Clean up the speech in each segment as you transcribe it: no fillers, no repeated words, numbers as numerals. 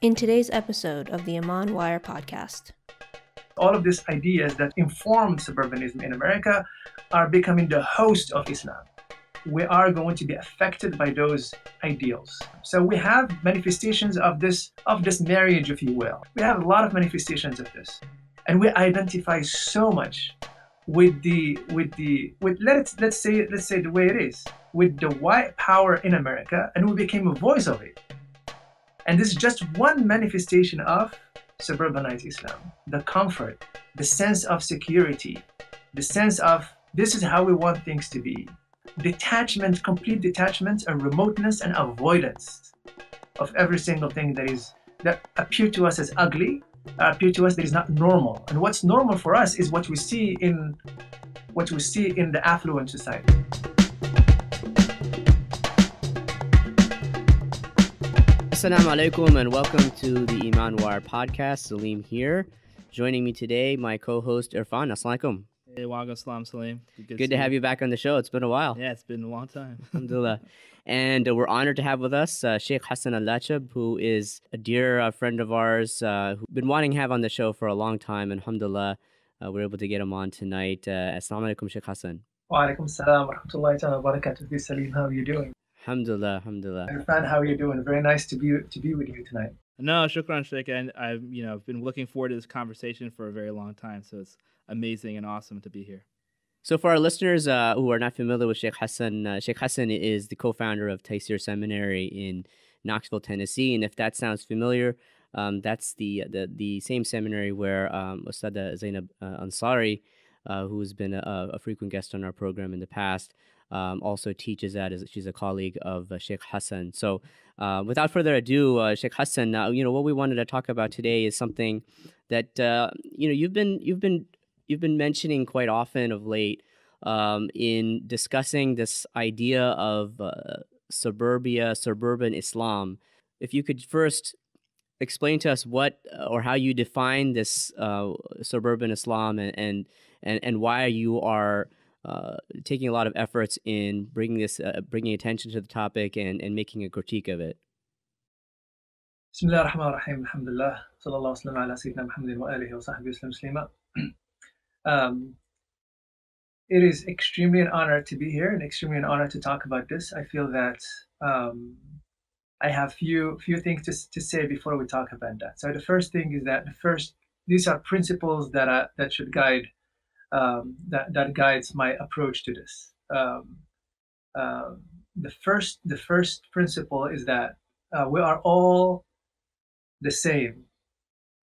In today's episode of the Amman Wire podcast. All of these ideas that inform suburbanism in America are becoming the host of Islam. We are going to be affected by those ideals. So we have manifestations of this marriage, if you will. We have a lot of manifestations of this. And we identify so much with let's say the way it is, with the white power in America, and we became a voice of it. And this is just one manifestation of suburbanized Islam. The comfort, the sense of security, the sense of this is how we want things to be. Detachment, complete detachment, and remoteness and avoidance of every single thing that appear to us as ugly, appear to us that is not normal. And what's normal for us is what we see in the affluent society. Assalamu alaikum and welcome to the Iman Wire podcast. Salim here. Joining me today, my co-host Irfan. Assalamu alaikum. Hey, wa alaikum assalam, Salim. Good to have you back on the show. It's been a while. Yeah, it's been a long time. Alhamdulillah. And we're honored to have with us Shaykh Hassan Lachheb, who is a dear friend of ours who's been wanting to have on the show for a long time. And alhamdulillah, we're able to get him on tonight. Assalamu alaikum, Shaykh Hassan. Wa alaikum assalam wa rahmatullahi wa barakatuh. Salim, how are you doing? Alhamdulillah, alhamdulillah. Irfan, how are you doing? Very nice to be with you tonight. No, shukran, Sheikh. And I've been looking forward to this conversation for a very long time. So it's amazing and awesome to be here. So for our listeners who are not familiar with Shaykh Hassan is the co-founder of Tayseer Seminary in Knoxville, Tennessee. And if that sounds familiar, that's the same seminary where Ustada Zainab Ansari, who's been a frequent guest on our program in the past, also teaches at. She's a colleague of Shaykh Hassan. So without further ado, Shaykh Hassan, what we wanted to talk about today is something that you've been mentioning quite often of late in discussing this idea of suburban Islam. If you could first explain to us what or how you define this suburban Islam and why you are taking a lot of efforts in bringing attention to the topic and making a critique of it. Bismillah ar-Rahman ar-Rahim, alhamdulillah, sallallahu alaihi wa sallam, Muhammadin wa alihi wa sahbihi wa sallam. It is extremely an honor to be here and extremely an honor to talk about this. I feel that I have few things to say before we talk about that. So the first thing is that these are principles that should guide that guides my approach to this. The first principle is that we are all the same.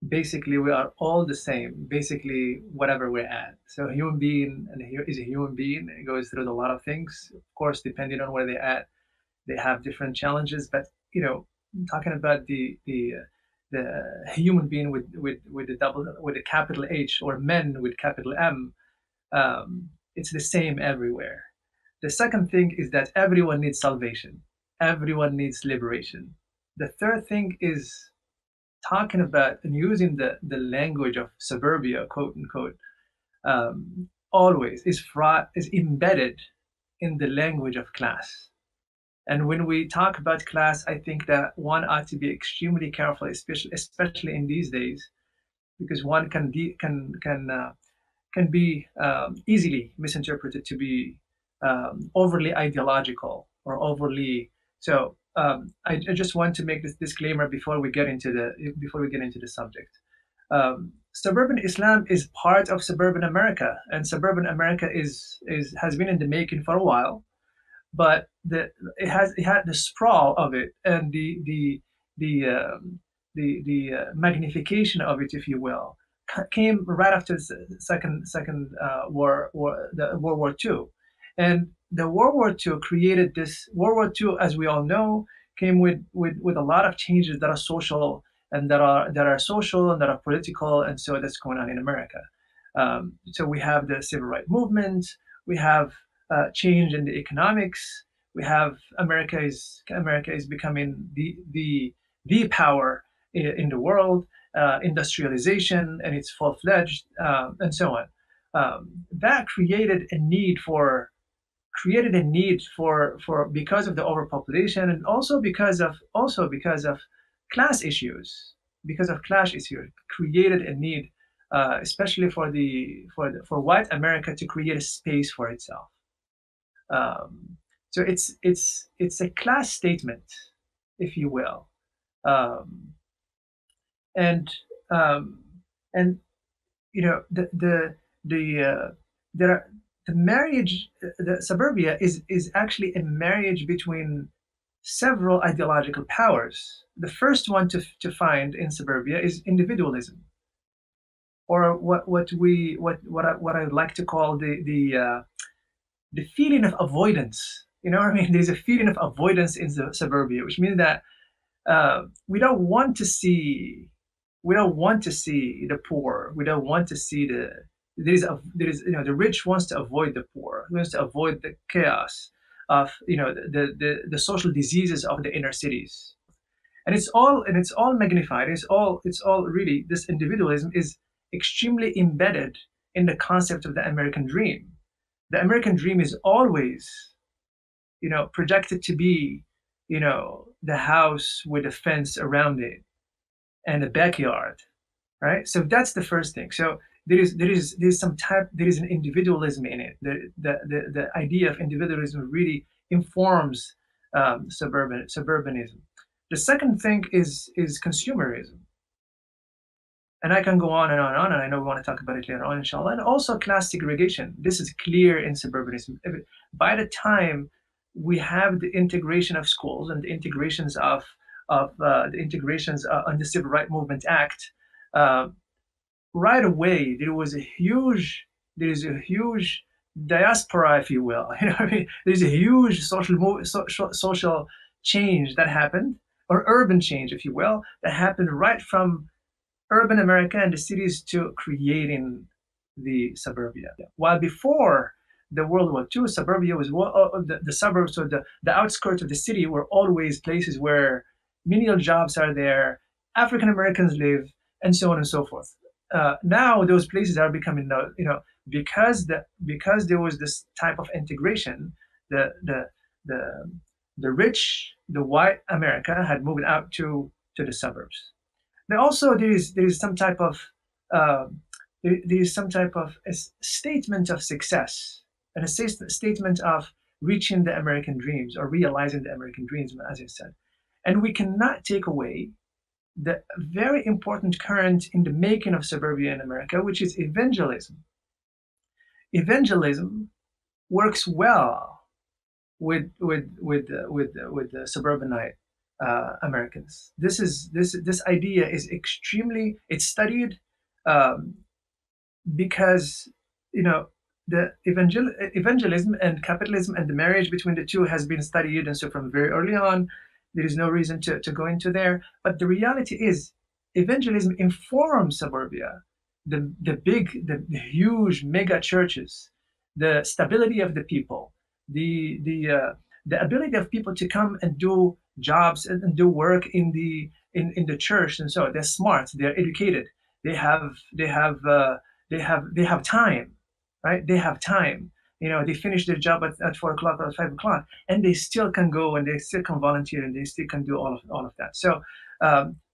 Basically, we are all the same. Basically, whatever we're at. So a human being is a human being. It goes through a lot of things. Of course, depending on where they're at, they have different challenges. But talking about the human being with a capital H, or men with capital M, it's the same everywhere. The second thing is that everyone needs salvation. Everyone needs liberation. The third thing is talking about and using the language of suburbia, quote unquote, always is embedded in the language of class. And when we talk about class, I think that one ought to be extremely careful, especially in these days, because one can be easily misinterpreted to be overly ideological or overly so. I just want to make this disclaimer before we get into the subject. Suburban Islam is part of suburban America, and suburban America has been in the making for a while, but it had the sprawl of it and the magnification of it, if you will, came right after the second World War II. And the World War II created this. World War II, as we all know, came with a lot of changes that are social and that are social and that are political, and so that's going on in America. So we have the civil rights movement. We have change in the economics. We have America is becoming the power in the world. Industrialization, and it's full-fledged, and so on. That created a need for because of the overpopulation, and also because of class issues, created a need, especially for white America to create a space for itself. So it's a class statement, if you will, um, and um, and the there are the marriage, the suburbia is actually a marriage between several ideological powers. The first one to find in suburbia is individualism, or what I like to call the feeling of avoidance. You know what I mean? There's a feeling of avoidance in the suburbia, which means that we don't want to see the poor. We don't want to see the rich wants to avoid the poor, wants to avoid the chaos of the social diseases of the inner cities. And it's all magnified. It's all really, this individualism is extremely embedded in the concept of the American dream. The American dream is always projected to be the house with a fence around it and a backyard, right? So that's the first thing. So there's an individualism in it. The idea of individualism really informs suburbanism. The second thing is consumerism, and I can go on and on and on, and I know we want to talk about it later on, inshallah. And also class segregation. This is clear in suburbanism. By the time we have the integration of schools and the integrations of the integrations on the Civil Rights Movement Act, right away there is a huge diaspora, if you will. There's a huge social change that happened, or urban change, if you will, that happened right from urban America and the cities to creating the suburbia. While before the World War II, suburbia was the suburbs, or the outskirts of the city, were always places where menial jobs are there, African Americans live, and so on and so forth. Now those places are becoming, because there was this type of integration, the rich, the white America had moved out to the suburbs. There is some type of a statement of success, and a statement of reaching the American dreams, or realizing the American dreams, as I said. And we cannot take away the very important current in the making of suburbia in America, which is evangelism. Evangelism works well with the suburbanite Americans. This idea is it's studied, because the evangelism and capitalism and the marriage between the two has been studied, and so from very early on, there is no reason to go into there. But the reality is, evangelism informs suburbia. The huge mega churches, the stability of the people, the ability of people to come and do jobs and do work in the church, and so they're smart, they're educated, they have time, right? They have time. They finish their job at 4 o'clock or 5 o'clock, and they still can go and they still can volunteer and they still can do all of that. So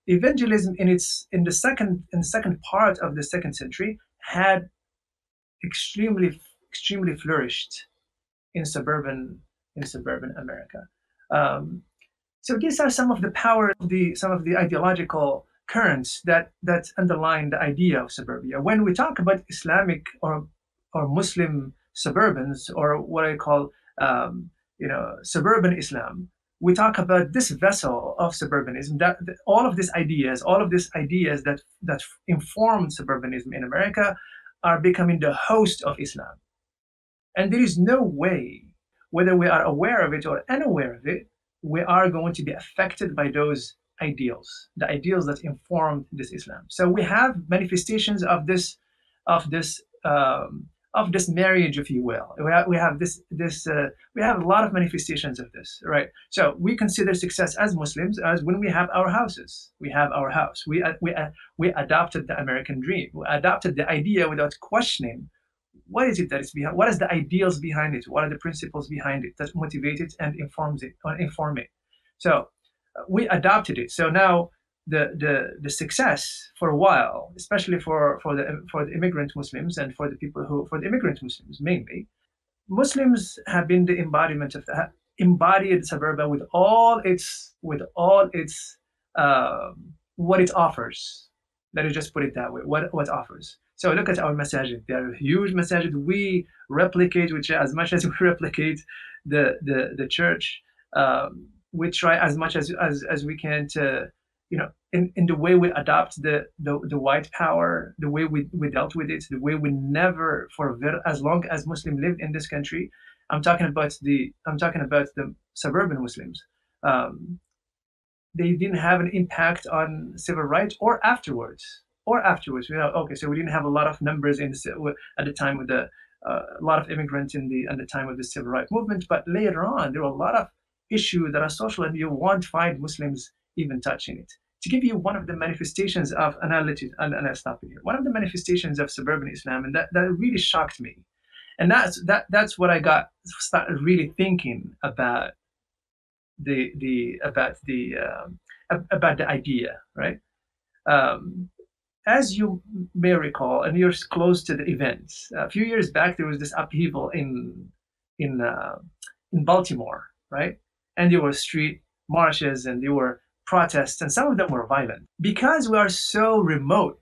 evangelism in the second part of the second century had extremely flourished in suburban America. So these are some of the power, some of the ideological currents that underline the idea of suburbia. When we talk about Islamic or Muslim suburbans, or what I call suburban Islam, we talk about this vessel of suburbanism, that all of these ideas that inform suburbanism in America are becoming the host of Islam. And there is no way, whether we are aware of it or unaware of it, we are going to be affected by those ideals, the ideals that inform this Islam. So we have manifestations of this marriage, if you will. We have a lot of manifestations of this, right? So we consider success as Muslims as when we have our houses. We have our house. We adopted the American dream. We adopted the idea without questioning what is it that is behind. What is the ideals behind it? What are the principles behind it that motivate it and inform it? So we adopted it. So now the success for a while, especially for the immigrant Muslims and for the immigrant Muslims mainly. Muslims have been the embodiment of that, embodied suburbia with all its what it offers. Let us just put it that way. What offers. So look at our masajid. They are huge masajid. We replicate, which as much as we replicate the church, we try as much as we can to, in the way we adopt the white power, the way we dealt with it, the way we never, as long as Muslim lived in this country. I'm talking about the suburban Muslims. Um, they didn't have an impact on civil rights or afterwards. Okay, so we didn't have a lot of numbers at the time with a lot of immigrants at the time of the civil rights movement, but later on there were a lot of issues that are social, and you won't find Muslims even touching it. To give you one of the manifestations of analysis, and I'll stop it here. One of the manifestations of suburban Islam, and that really shocked me, and that's what I started really thinking about about the idea, right? Um, as you may recall, and you're close to the events, a few years back there was this upheaval in uh, in Baltimore, right? And there were street marches and there were protests, and some of them were violent because we are so remote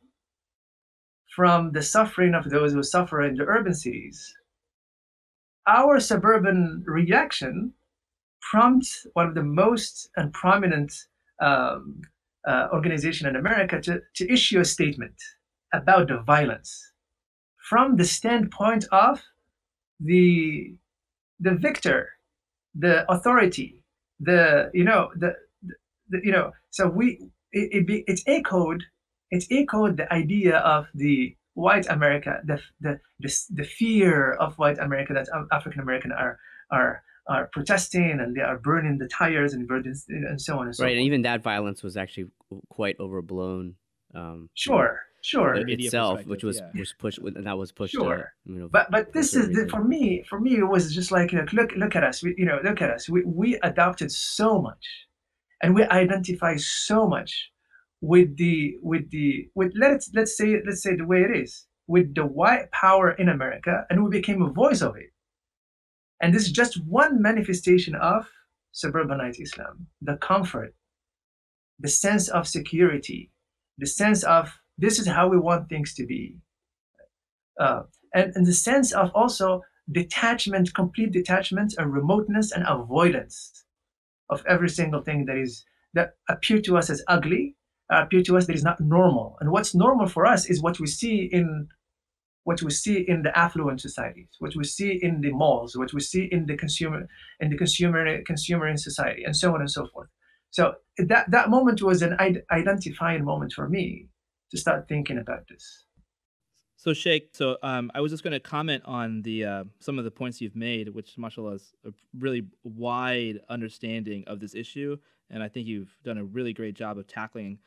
from the suffering of those who suffer in the urban cities. Our suburban reaction prompts one of the most and prominent um, organization in America to issue a statement about the violence from the standpoint of the victor, the authority, the you know the you know. So it's echoed the idea of the white America, the fear of white America that African American are are protesting, and they are burning the tires and so on and so Right, and forth. even that violence was actually quite overblown. Sure, sure, Itself, which was yeah. pushed, and that was pushed. sure. You know, But for a this is certain reason. for me it was just like, look at us. Look at us. We adopted so much, and we identify so much with let's say the way it is, with the white power in America, and we became a voice of it. And this is just one manifestation of suburbanite Islam: the comfort, the sense of security, the sense of this is how we want things to be, uh, and the sense of also detachment, complete detachment, and remoteness and avoidance of every single thing that appear to us as ugly, appear to us that is not normal. And what's normal for us is what we see in the affluent societies, what we see in the malls, what we see in the consumer in society, and so on and so forth. So that moment was an identifying moment for me to start thinking about this. So Sheikh, I was just going to comment on the some of the points you've made, which mashallah is a really wide understanding of this issue, and I think you've done a really great job of tackling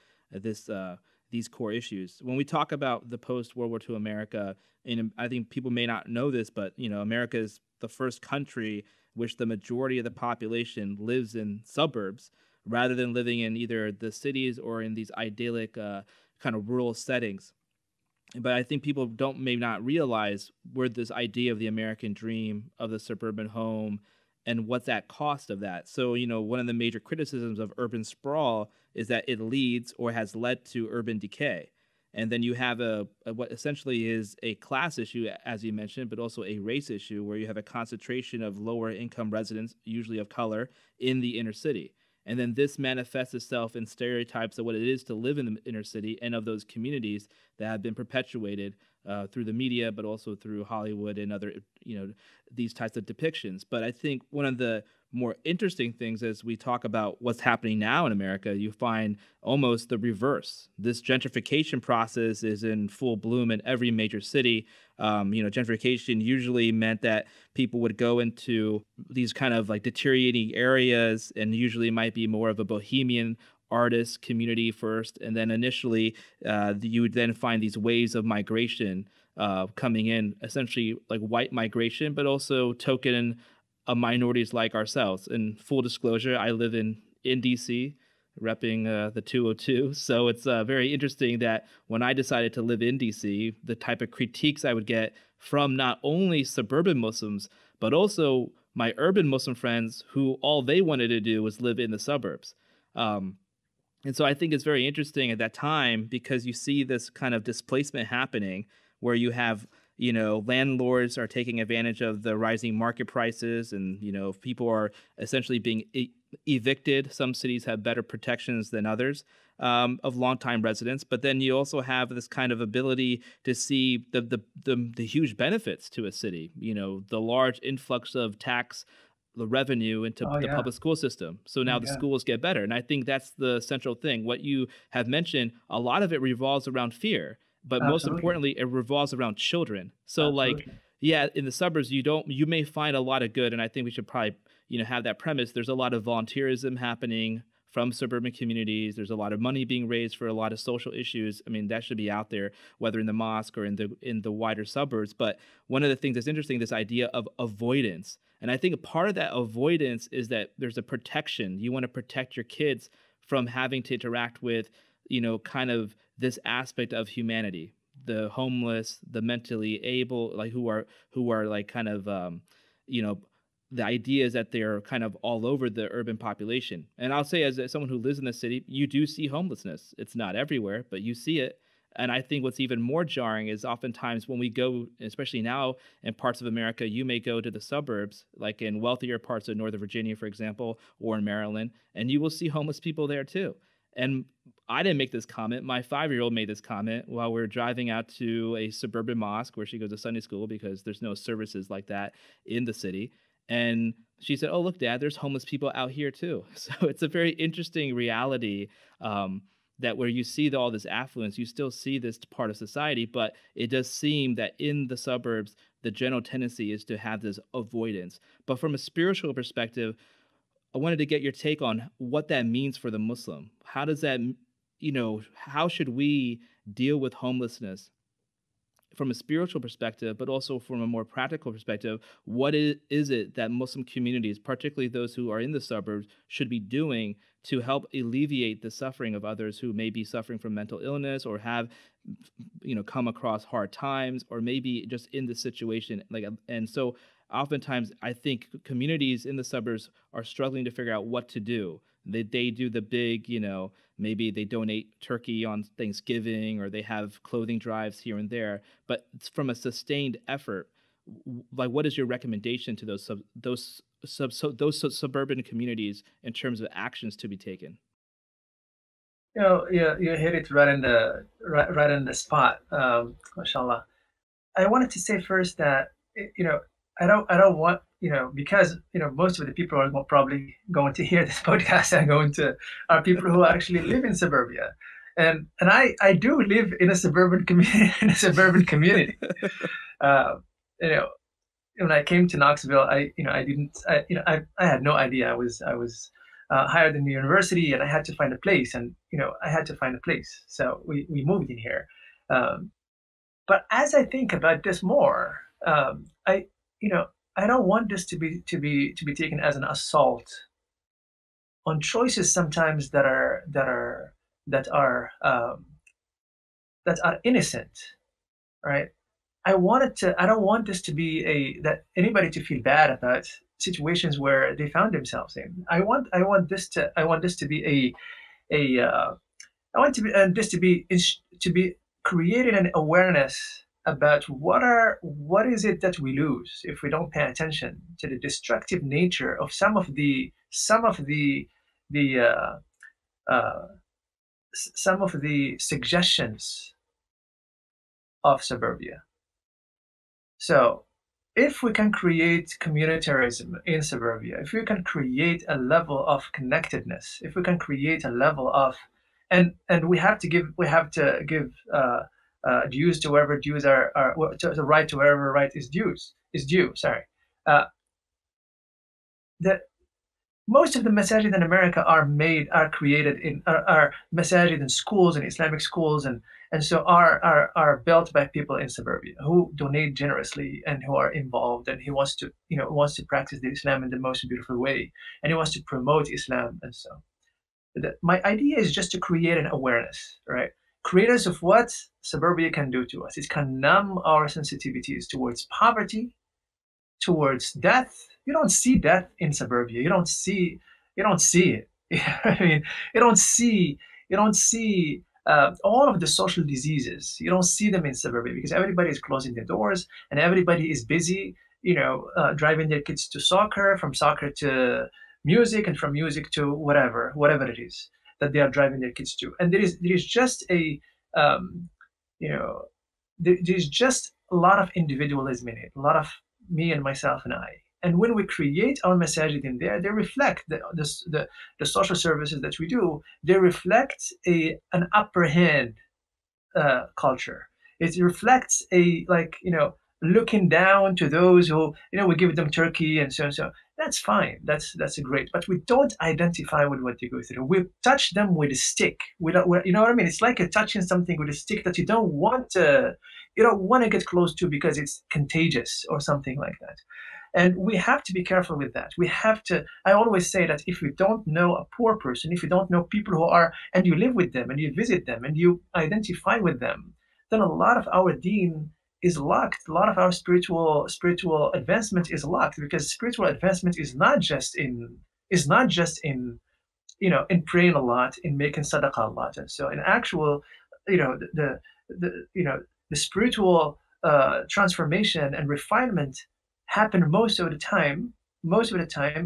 these core issues. When we talk about the post World War II America, and I think people may not know this, but America is the first country which the majority of the population lives in suburbs rather than living in either the cities or in these idyllic kind of rural settings. But I think people may not realize where this idea of the American dream of the suburban home and what's at cost of that. So, one of the major criticisms of urban sprawl is that it leads or has led to urban decay. And then you have what essentially is a class issue, as you mentioned, but also a race issue, where you have a concentration of lower income residents, usually of color, in the inner city. And then this manifests itself in stereotypes of what it is to live in the inner city and of those communities that have been perpetuated through the media, but also through Hollywood and other, these types of depictions. But I think one of the more interesting things as we talk about what's happening now in America, you find almost the reverse. This gentrification process is in full bloom in every major city. Gentrification usually meant that people would go into these kind of like deteriorating areas, and usually might be more of a bohemian artist community first, and then initially you would then find these waves of migration coming in, essentially like white migration, but also token minorities like ourselves. In full disclosure, I live in DC. repping the 202. So it's very interesting that when I decided to live in DC, the type of critiques I would get from not only suburban Muslims, but also my urban Muslim friends who all they wanted to do was live in the suburbs. And so I think it's very interesting at that time because you see this kind of displacement happening where you have, landlords are taking advantage of the rising market prices and, people are essentially being evicted. Some cities have better protections than others of longtime residents. But then you also have this kind of ability to see the huge benefits to a city, the large influx of the revenue into the public school system. So now the schools get better. And I think that's the central thing. What you have mentioned, a lot of it revolves around fear, but most importantly, it revolves around children. So in the suburbs, you may find a lot of good. And I think we should probably, have that premise. There's a lot of volunteerism happening from suburban communities. There's a lot of money being raised for a lot of social issues. I mean, that should be out there, whether in the mosque or in the wider suburbs. But one of the things that's interesting, this idea of avoidance. And I think a part of that avoidance is that there's a protection. You want to protect your kids from having to interact with, kind of this aspect of humanity, the homeless, the mentally able, like who are like kind of, the idea is that they're kind of all over the urban population. And I'll say as someone who lives in the city, you do see homelessness. It's not everywhere, but you see it. And I think what's even more jarring is oftentimes when we go, especially now in parts of America, you may go to the suburbs, like in wealthier parts of Northern Virginia, for example, or in Maryland, and you will see homeless people there too. And I didn't make this comment. My 5-year-old made this comment while we were driving out to a suburban mosque where she goes to Sunday school because there's no services like that in the city. And she said, "Oh, look, Dad, there's homeless people out here too." So it's a very interesting reality that where you see all this affluence, you still see this part of society, but it does seem that in the suburbs, the general tendency is to have this avoidance. But from a spiritual perspective, I wanted to get your take on what that means for the Muslim. How does that, how should we deal with homelessness from a spiritual perspective, but also from a more practical perspective? What is it that Muslim communities, particularly those who are in the suburbs, should be doing to help alleviate the suffering of others who may be suffering from mental illness or have, come across hard times, or maybe just in this situation? And so oftentimes I think communities in the suburbs are struggling to figure out what to do. They do the big, maybe they donate turkey on Thanksgiving, or they have clothing drives here and there. But from a sustained effort, like, what is your recommendation to those suburban communities in terms of actions to be taken? You hit it right in the spot, mashallah. I wanted to say first that I don't want, because most of the people are probably going to hear this podcast are people who actually live in suburbia, and I do live in a suburban community. When I came to Knoxville, I had no idea. I was hired in the university, and I had to find a place, So we moved in here. But as I think about this more, I don't want this to be taken as an assault on choices sometimes that are innocent, right? I don't want this to be that anybody to feel bad about situations where they found themselves in. I want this to be to be creating an awareness about what is it that we lose if we don't pay attention to the destructive nature of some of the suggestions of suburbia. So if we can create communitarism in suburbia, if we can create a level of connectedness, if we can create a level of and we have to give dues to wherever dues are the right to wherever right is due. Sorry. That most of the masajid in America are created are masajid in schools and Islamic schools and so are built by people in suburbia who donate generously and who are involved, and he wants to practice the Islam in the most beautiful way, and he wants to promote Islam. And so my idea is just to create an awareness, right? Creators of what suburbia can do to us. It can numb our sensitivities towards poverty, towards death. You don't see death in suburbia. You don't see it. I mean, you don't see you don't see all of the social diseases. You don't see them in suburbia because everybody is closing their doors and everybody is busy. Driving their kids to soccer, from soccer to music, and from music to whatever it is that they are driving their kids to. And there is just um, you know there's just a lot of individualism in it, a lot of me and myself and I. And when we create our masajid in there, they reflect the social services that we do. They reflect an upper hand culture. It reflects looking down to those who we give them turkey and so and so. That's fine. That's great. But we don't identify with what they go through. We touch them with a stick. You know what I mean? It's like touching something with a stick that you don't want to get close to because it's contagious or something like that. And we have to be careful with that. We have to. I always say that if you don't know a poor person, if you don't know people who are, and you live with them and you visit them and you identify with them, then a lot of our deen is locked. A lot of our spiritual advancement is locked, because spiritual advancement is not just in in praying a lot, in making sadaqah a lot. And so in actual, the spiritual transformation and refinement happen most of the time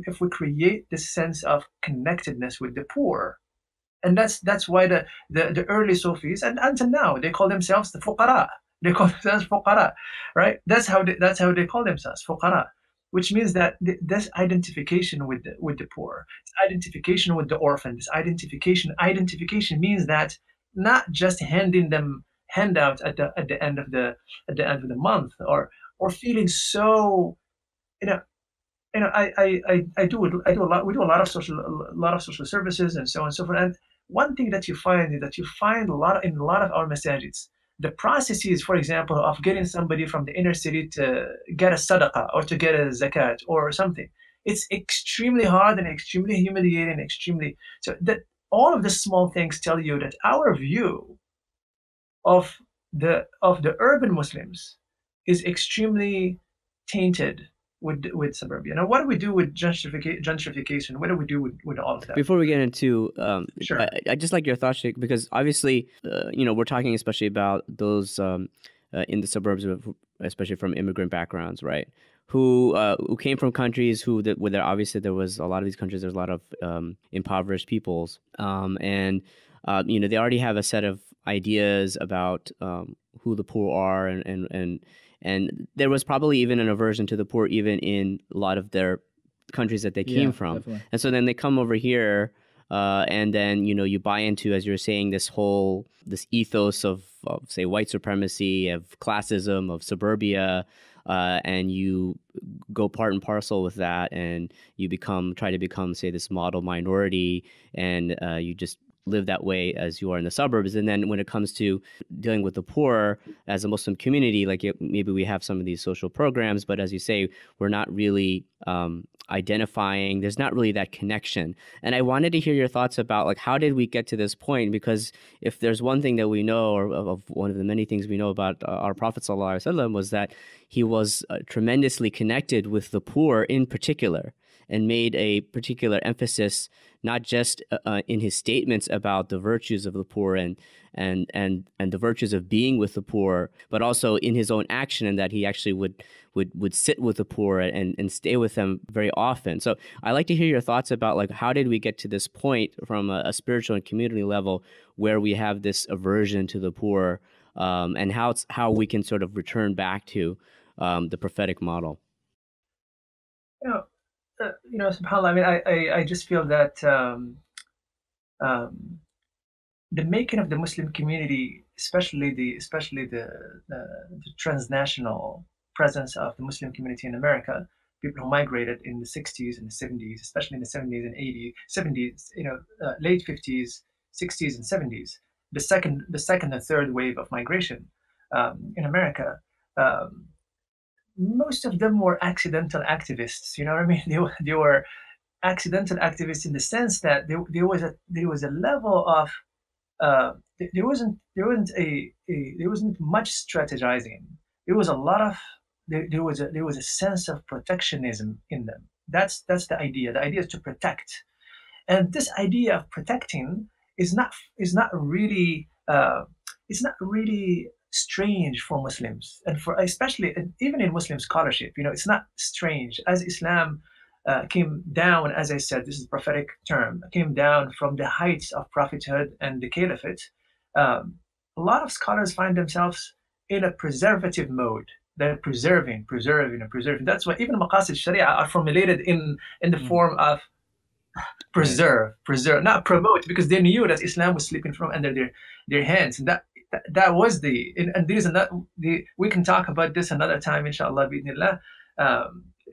if we create this sense of connectedness with the poor. And that's why the early Sufis, and until now, they call themselves the fuqara. They call themselves fuqara, right? That's how they call themselves, fuqara, which means that this identification with the poor, this identification with the orphan, this identification means that not just handing them handouts at the end of the month, or feeling so, you know I do a lot. We do a lot of social services and so on and so forth. And one thing that you find is that you find in a lot of our masajids, the processes, for example, of getting somebody from the inner city to get a sadaqah or to get a zakat or something, it's extremely hard and extremely humiliating, extremely, so that all of the small things tell you that our view of the urban Muslims is extremely tainted with suburbia. Now, what do we do with gentrification? What do we do with all of that? Before we get into, Sure. I just like your thoughts, Sheikh, because obviously, we're talking especially about those in the suburbs, especially from immigrant backgrounds, right? Who came from countries where there obviously there was a lot of these countries. There's a lot of impoverished peoples, and they already have a set of ideas about who the poor are, and there was probably even an aversion to the poor even in a lot of their countries that they came from. Definitely. And so then they come over here, and then you buy into, as you're saying, this ethos of say white supremacy, of classism, of suburbia, and you go part and parcel with that, and you try to become, say, this model minority, and you just live that way as you are in the suburbs. And then when it comes to dealing with the poor as a Muslim community, like maybe we have some of these social programs, but as you say, we're not really identifying, there's not really that connection. And I wanted to hear your thoughts about, like, how did we get to this point? Because if there's one thing that we know, or of one of the many things we know about our Prophet ﷺ, was that he was tremendously connected with the poor in particular, and made a particular emphasis, not just in his statements about the virtues of the poor and the virtues of being with the poor, but also in his own action, and that he actually would sit with the poor and stay with them very often. So I'd like to hear your thoughts about, like, how did we get to this point from a spiritual and community level where we have this aversion to the poor, and how we can sort of return back to the prophetic model. SubhanAllah, I mean, I just feel that the making of the Muslim community, especially the transnational presence of the Muslim community in America, people who migrated in the 60s and the 70s, especially in the 70s and 80s, 70s, late 50s, 60s and 70s, the second and third wave of migration in America. Most of them were accidental activists. You know what I mean? They were accidental activists in the sense that there was a level of there wasn't much strategizing. There was a lot of there was a sense of protectionism in them. That's the idea. The idea is to protect, and this idea of protecting is not really it's not really strange for Muslims, and for especially and even in Muslim scholarship. It's not strange as Islam came down. As I said, this is a prophetic term. Came down from the heights of prophethood and the caliphate. A lot of scholars find themselves in a preservative mode. They're preserving, and preserving. That's why even maqasid sharia are formulated in the form of preserve, not promote, because they knew that Islam was slipping from under their hands. And that was and there is we can talk about this another time, inshallah, bi'idhnillah.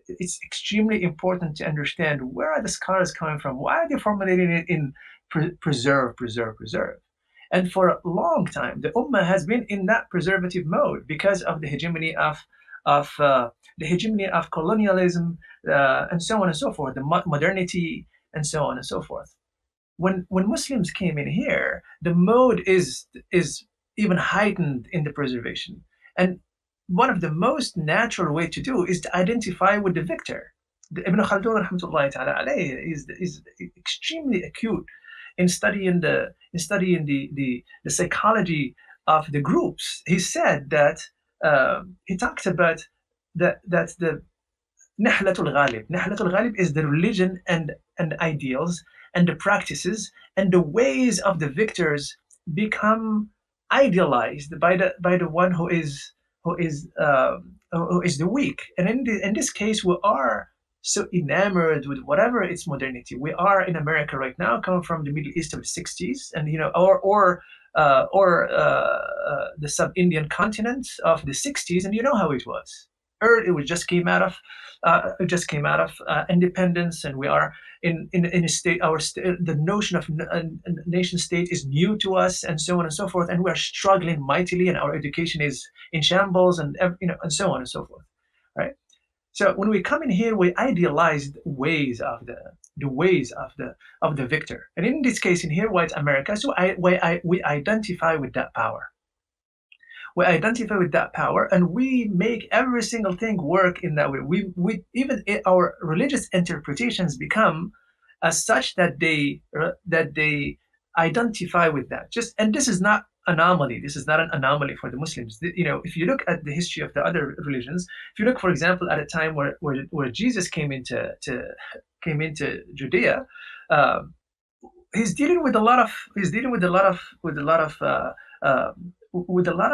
It's extremely important to understand where are the scholars coming from. Why are they formulating it in preserve? And for a long time, the Ummah has been in that preservative mode because of the hegemony of colonialism, and so on and so forth, the modernity, and so on and so forth. When Muslims came in here, the mode is even heightened in the preservation. And one of the most natural way to do is to identify with the victor. Ibn Khaldun rahmatullahi ta'ala alayhi is extremely acute in studying the psychology of the groups. He said that he talks about that the Nahlatul Ghalib. Nahlatul Ghalib is the religion and ideals and the practices and the ways of the victors become idealized by the one who is the weak. And in this case, we are so enamored with whatever its modernity. We are in America right now, coming from the Middle East of the 60s, and or the sub-Indian continent of the 60s, and you know how it was. It just came out of independence, and we are in a state. The notion of a nation state is new to us, and so on and so forth. And we are struggling mightily, and our education is in shambles, and and so on and so forth. Right. So when we come in here, we idealize the ways of the victor, and in this case, in here, white America. So we identify with that power. We identify with that power, and we make every single thing work in that way. We even our religious interpretations become as such that they identify with that. And this is not anomaly. This is not an anomaly for the Muslims. If you look at the history of the other religions, if you look, for example, at a time where Jesus came into Judea, he's dealing with a lot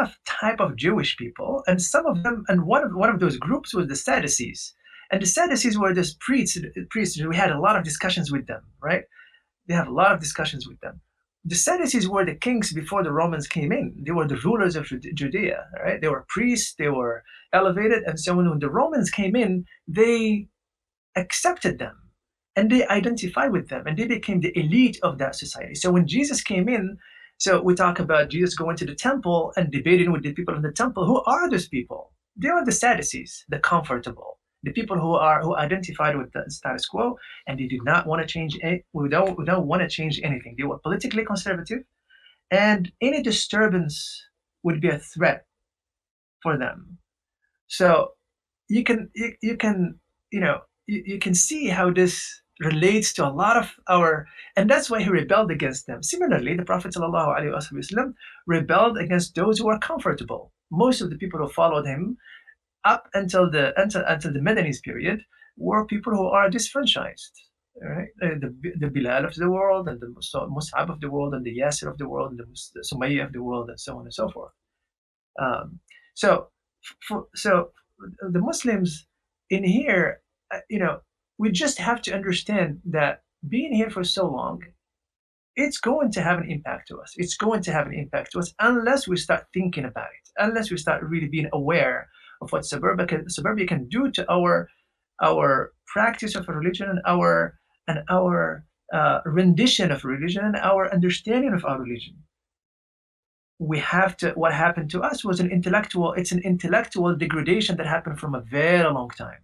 of type of Jewish people, and some of them, and one of those groups was the Sadducees, and the Sadducees were these priests. We had a lot of discussions with them, right? They have a lot of discussions with them. The Sadducees were the kings before the Romans came in. They were the rulers of Judea, right? They were priests. They were elevated, and so when the Romans came in, they accepted them, and they identified with them, and they became the elite of that society. So when Jesus came in, so we talk about Jesus going to the temple and debating with the people in the temple. Who are those people? They are the Sadducees, the comfortable, the people who identified with the status quo, and they did not want to change. We don't want to change anything. They were politically conservative, and any disturbance would be a threat for them. So you can see how this relates to a lot of and that's why he rebelled against them. Similarly, the Prophet ﷺ rebelled against those who are comfortable. Most of the people who followed him up until the Madani's period were people who are disfranchised. Right? The Bilal of the world, and the Mus'ab of the world, and the Yasir of the world, and the Sumayyah of the world, and so on and so forth. So the Muslims in here, we just have to understand that being here for so long, it's going to have an impact to us. It's going to have an impact to us unless we start thinking about it, unless we start really being aware of what suburbia can do to our practice of religion, and our rendition of religion, and our understanding of our religion. What happened to us was an intellectual degradation that happened from a very long time.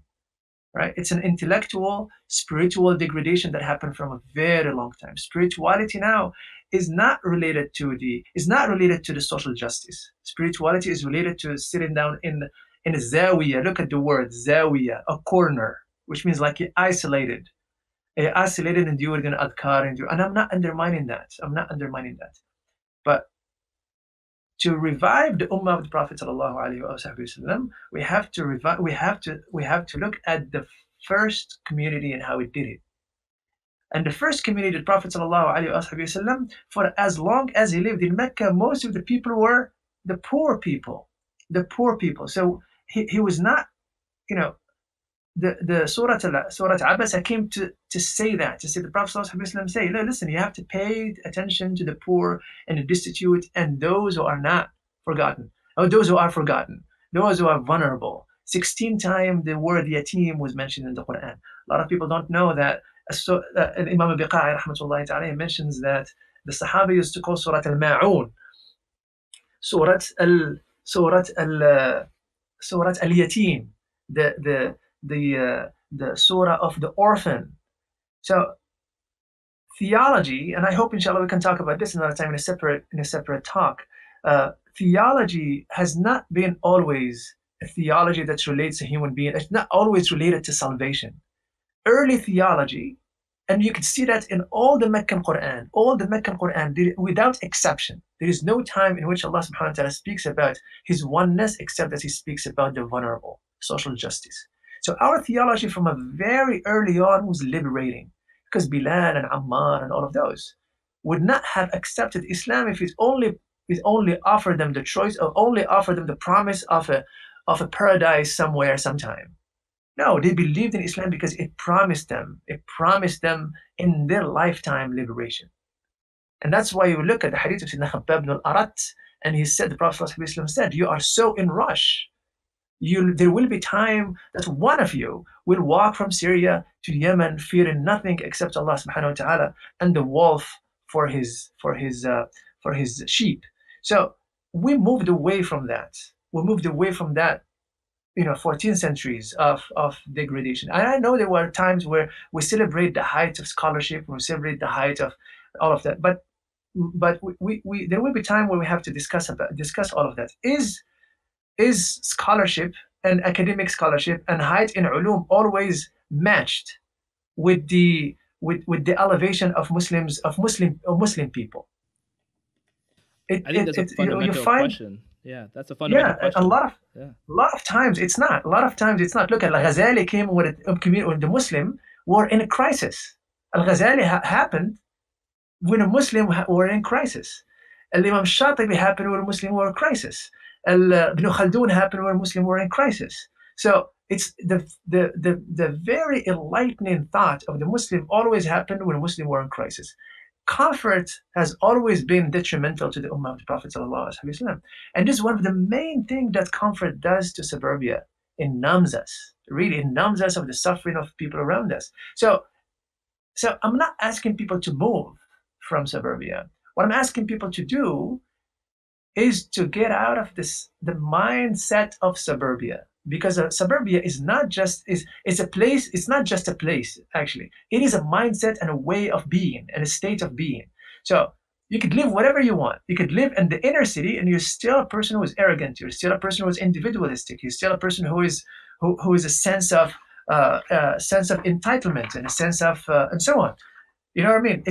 right? It's an intellectual, spiritual degradation that happened from a very long time. Spirituality now is not related to the social justice. Spirituality is related to sitting down in a zawiya. Look at the word zawiya, a corner, which means like you're isolated. You're isolated and doing an adhkar and I'm not undermining that. I'm not undermining that. But to revive the ummah of the Prophet ﷺ, we have to revive. We have to look at the first community and how it did it. And the first community, the Prophet ﷺ, for as long as he lived in Mecca, most of the people were the poor people, the poor people. So he was not, you know, the Surah Abasa came to say that, to say the Prophet ﷺ say, no, listen, you have to pay attention to the poor and the destitute and those who are not forgotten, or those who are forgotten, those who are vulnerable. 16 times the word yatim was mentioned in the Quran. A lot of people don't know that. Imam al-Biqai rahmatullahi ta'ala mentions that the Sahaba used to call Surah al-Ma'un Surah al-Yatim, the surah of the orphan. So theology, and I hope inshallah we can talk about this another time in a separate talk. Theology has not been always a theology that relates to human being. It's not always related to salvation. Early theology, and you can see that in all the Meccan Quran, without exception. There is no time in which Allah subhanahu wa ta'ala speaks about his oneness except that he speaks about the vulnerable, social justice. So our theology from a very early on was liberating, because Bilal and Ammar and all of those would not have accepted Islam if it only offered them the choice, or only offered them the promise of a paradise somewhere, sometime. No, they believed in Islam because it promised them in their lifetime liberation. And that's why you look at the hadith of Sayyidina Khabbab ibn al-Arat, and he said, the Prophet ﷺ said, you are so in rush. There will be time that one of you will walk from Syria to Yemen fearing nothing except Allah subhanahu wa ta'ala and the wolf for his sheep. So we moved away from that. 14 centuries of degradation. And I know there were times where we celebrate the height of scholarship, we celebrate the height of all of that. But we there will be time where we have to discuss all of that. Is scholarship and academic scholarship and height in ulum always matched with the elevation of Muslim people? I think that's a fundamental question. Yeah, that's a fundamental question. A lot of times it's not. Look at Al-Ghazali came when the Muslim were in a crisis. Al-Ghazali happened when a Muslim were in crisis. Al-Imam Shatibi happened when a Muslim were in crisis. Ibn Khaldun happened when a Muslim were in crisis. So it's the very enlightening thought of the Muslim always happened when a Muslim were in crisis. Comfort has always been detrimental to the Ummah of the Prophet ﷺ. And this is one of the main things that comfort does to suburbia. It numbs us. Really, it numbs us of the suffering of people around us. So I'm not asking people to move from suburbia. What I'm asking people to do is to get out of the mindset of suburbia. Because suburbia is not just it's a place. It's not just a place. Actually, it is a mindset and a way of being and a state of being. So you could live whatever you want. You could live in the inner city, and you're still a person who is arrogant. You're still a person who is individualistic. You're still a person who is a sense of entitlement and a sense of and so on. You know what I mean?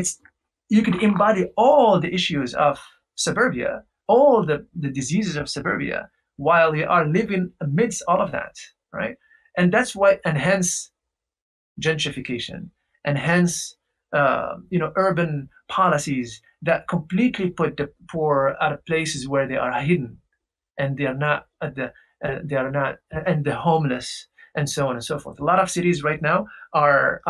You could embody all the issues of suburbia, all the diseases of suburbia, while you are living amidst all of that, right? And that's why, and hence gentrification, and hence urban policies that completely put the poor out of places where they are hidden, and they are not and the homeless, and so on and so forth. A lot of cities right now are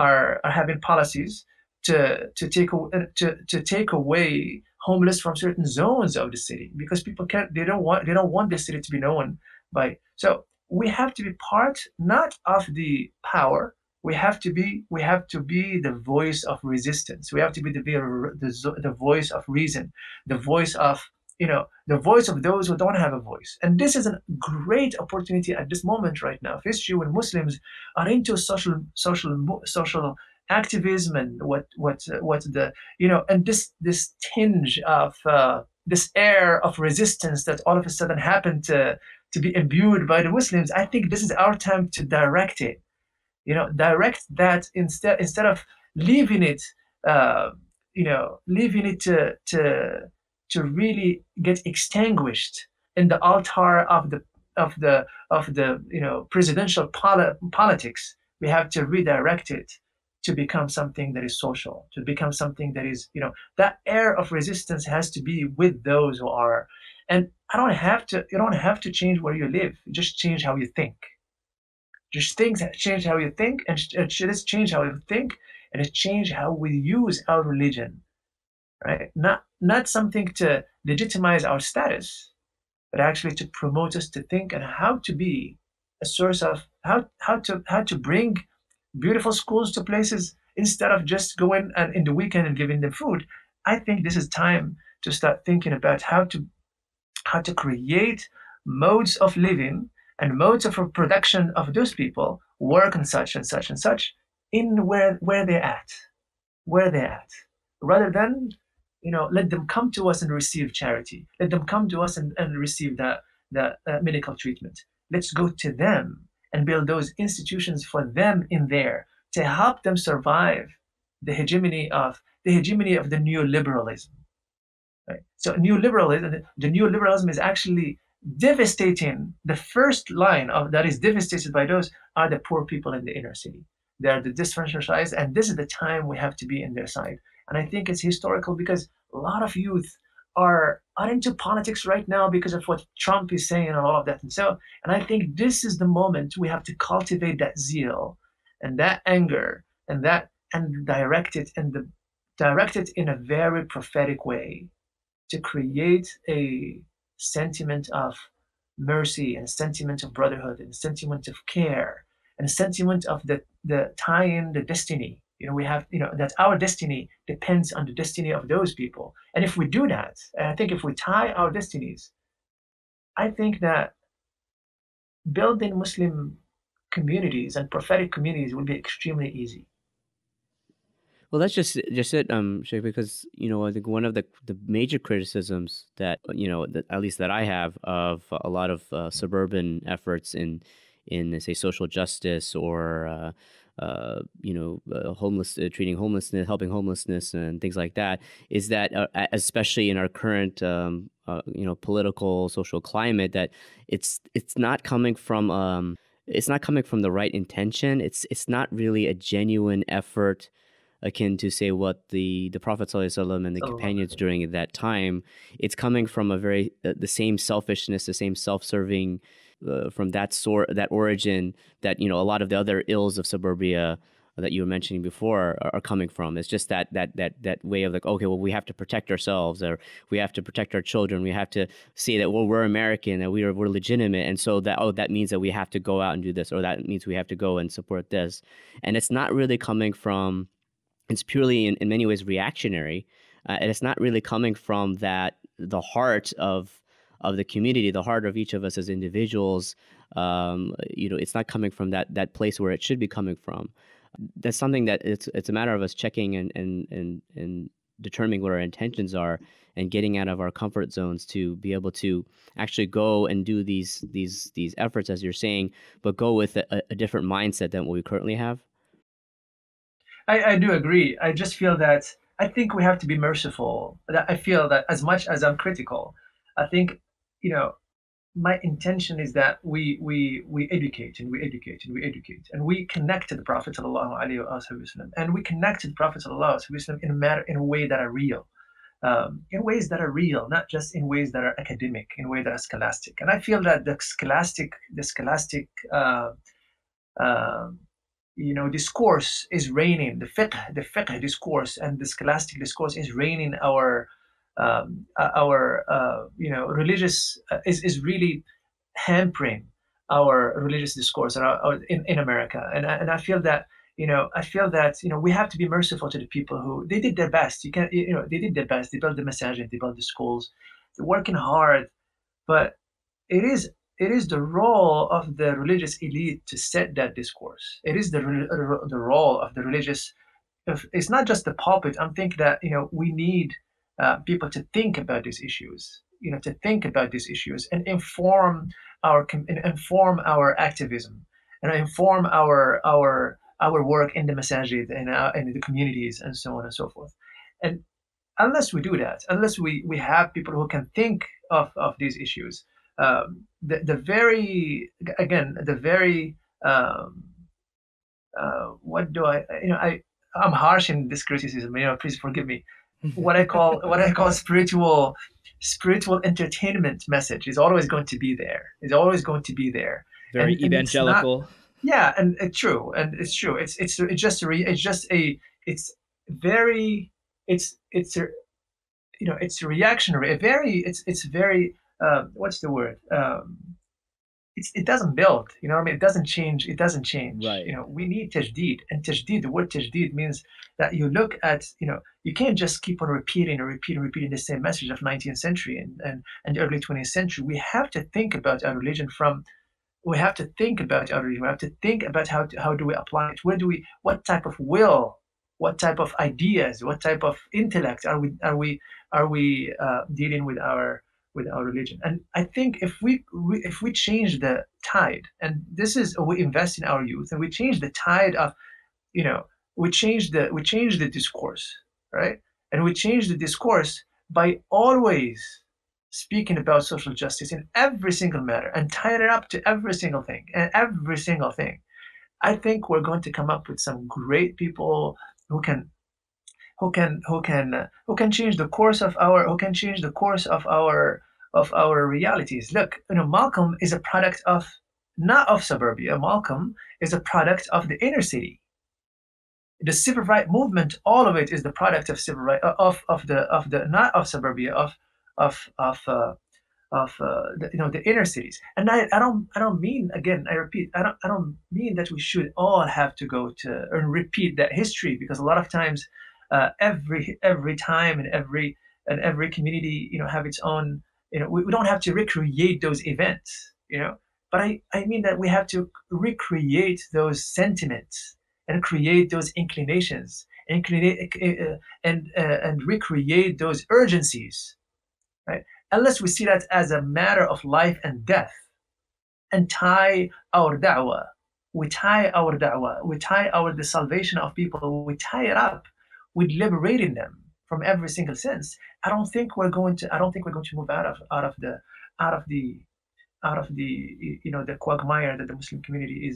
having policies to take away homeless from certain zones of the city, because people they don't want the city to be known by. So we have to be part not of the power. We have to be the voice of resistance. We have to be the voice of reason, the voice of the voice of those who don't have a voice. And this is a great opportunity at this moment right now of history when Muslims are into social activism and what the and this tinge of this air of resistance that all of a sudden happened to be imbued by the Muslims. I think this is our time to direct it. Direct that instead of leaving it, leaving it to really get extinguished in the altar of the presidential politics. We have to redirect it to become something that is social, to become something that is, that air of resistance has to be with those who are. And you don't have to change where you live. Just change how you think. Just change how you think, and just change how you think, and it change how we use our religion, right? Not something to legitimize our status, but actually to promote us to think and how to be a source of how to bring beautiful schools to places instead of just going and in the weekend and giving them food. I think this is time to start thinking about how to create modes of living and modes of production of those people work and such and such and such in where they're at, rather than let them come to us and receive charity, let them come to us and receive the medical treatment. Let's go to them and build those institutions for them in there to help them survive the hegemony of the neoliberalism. Right? So the neoliberalism is actually devastating. The first line of that is devastated by those are the poor people in the inner city. They are the disenfranchised, and this is the time we have to be in their side. And I think it's historical because a lot of youth are into politics right now because of what Trump is saying and all of that. And I think this is the moment we have to cultivate that zeal and that anger and direct it in a very prophetic way to create a sentiment of mercy and sentiment of brotherhood and sentiment of care and sentiment of the tie in the destiny. We have, that our destiny depends on the destiny of those people. And if we do that, and I think if we tie our destinies, I think that building Muslim communities and prophetic communities will be extremely easy. Well, that's just it, Sheikh, because I think one of the major criticisms that at least that I have of a lot of suburban efforts in say social justice or treating homelessness, helping homelessness, and things like that, is that especially in our current political social climate, that it's not coming from the right intention. It's not really a genuine effort akin to say what the Prophet ﷺ and the companions during that time. It's coming from a very the same selfishness, the same self-serving, from that origin that a lot of the other ills of suburbia that you were mentioning before are coming from. It's just that way of like, okay, well, we have to protect ourselves, or we have to protect our children. We have to say that, well, we're American, that we're legitimate, and so that means that we have to go out and do this, or that means we have to go and support this. And it's not really coming from. It's purely in many ways reactionary, and it's not really coming from the heart of the community, the heart of each of us as individuals. It's not coming from that place where it should be coming from. That's something that it's a matter of us checking and determining what our intentions are and getting out of our comfort zones to be able to actually go and do these efforts, as you're saying, but go with a different mindset than what we currently have. I do agree. I just feel that I think we have to be merciful. I feel that as much as I'm critical, I think, my intention is that we educate and we educate and we educate and we connect to the Prophet ﷺ, and we connect to the Prophet ﷺ in a way that are real, not just in ways that are academic, in ways that are scholastic. And I feel that the scholastic discourse is reigning. The fiqh discourse and the scholastic discourse is reigning our religious is really hampering our religious discourse in America. And I feel that we have to be merciful to the people who they did their best. They did their best. They built the masajid, they built the schools. working hard, but it is the role of the religious elite to set that discourse. It is the role of the religious. It's not just the pulpit. I'm thinking that we need people to think about these issues. To think about these issues and inform our activism and inform our work in the masajid and in the communities and so on and so forth. And unless we do that, unless we have people who can think of these issues, the very again the very what do I'm harsh in this criticism. Please forgive me. What I call spiritual entertainment message is always going to be there. It's always going to be there. Very evangelical. Yeah, and it's true. It's reactionary. It's very what's the word? It doesn't build. You know what I mean? It doesn't change. It doesn't change. Right. We need tajdeed, and tajdeed. The word tajdeed means that you look at. You can't just keep on repeating the same message of 19th century and early 20th century. We have to think about our religion we have to think about our religion. We have to think about how do we apply it? What type of will, what type of ideas, what type of intellect are we dealing with our religion? And I think if we change the tide, and this is we invest in our youth, and we change the tide of, we change the discourse, right? And we change the discourse by always speaking about social justice in every single matter and tying it up to every single thing. I think we're going to come up with some great people who can change the course of our realities. Look, Malcolm is a product of not of suburbia. Malcolm is a product of the inner city. The civil rights movement, all of it is the product of civil right of the not of suburbia the inner cities. And I don't mean, again, I repeat, I don't mean that we should all have to go to and repeat that history, because a lot of times every time and every community have its own, we don't have to recreate those events, but I mean that we have to recreate those sentiments and create those inclinations and recreate those urgencies, right? Unless we see that as a matter of life and death, and tie our da'wah, the salvation of people, we tie it up with liberating them from every single sense. I don't think we're going to move out of the the quagmire that the Muslim community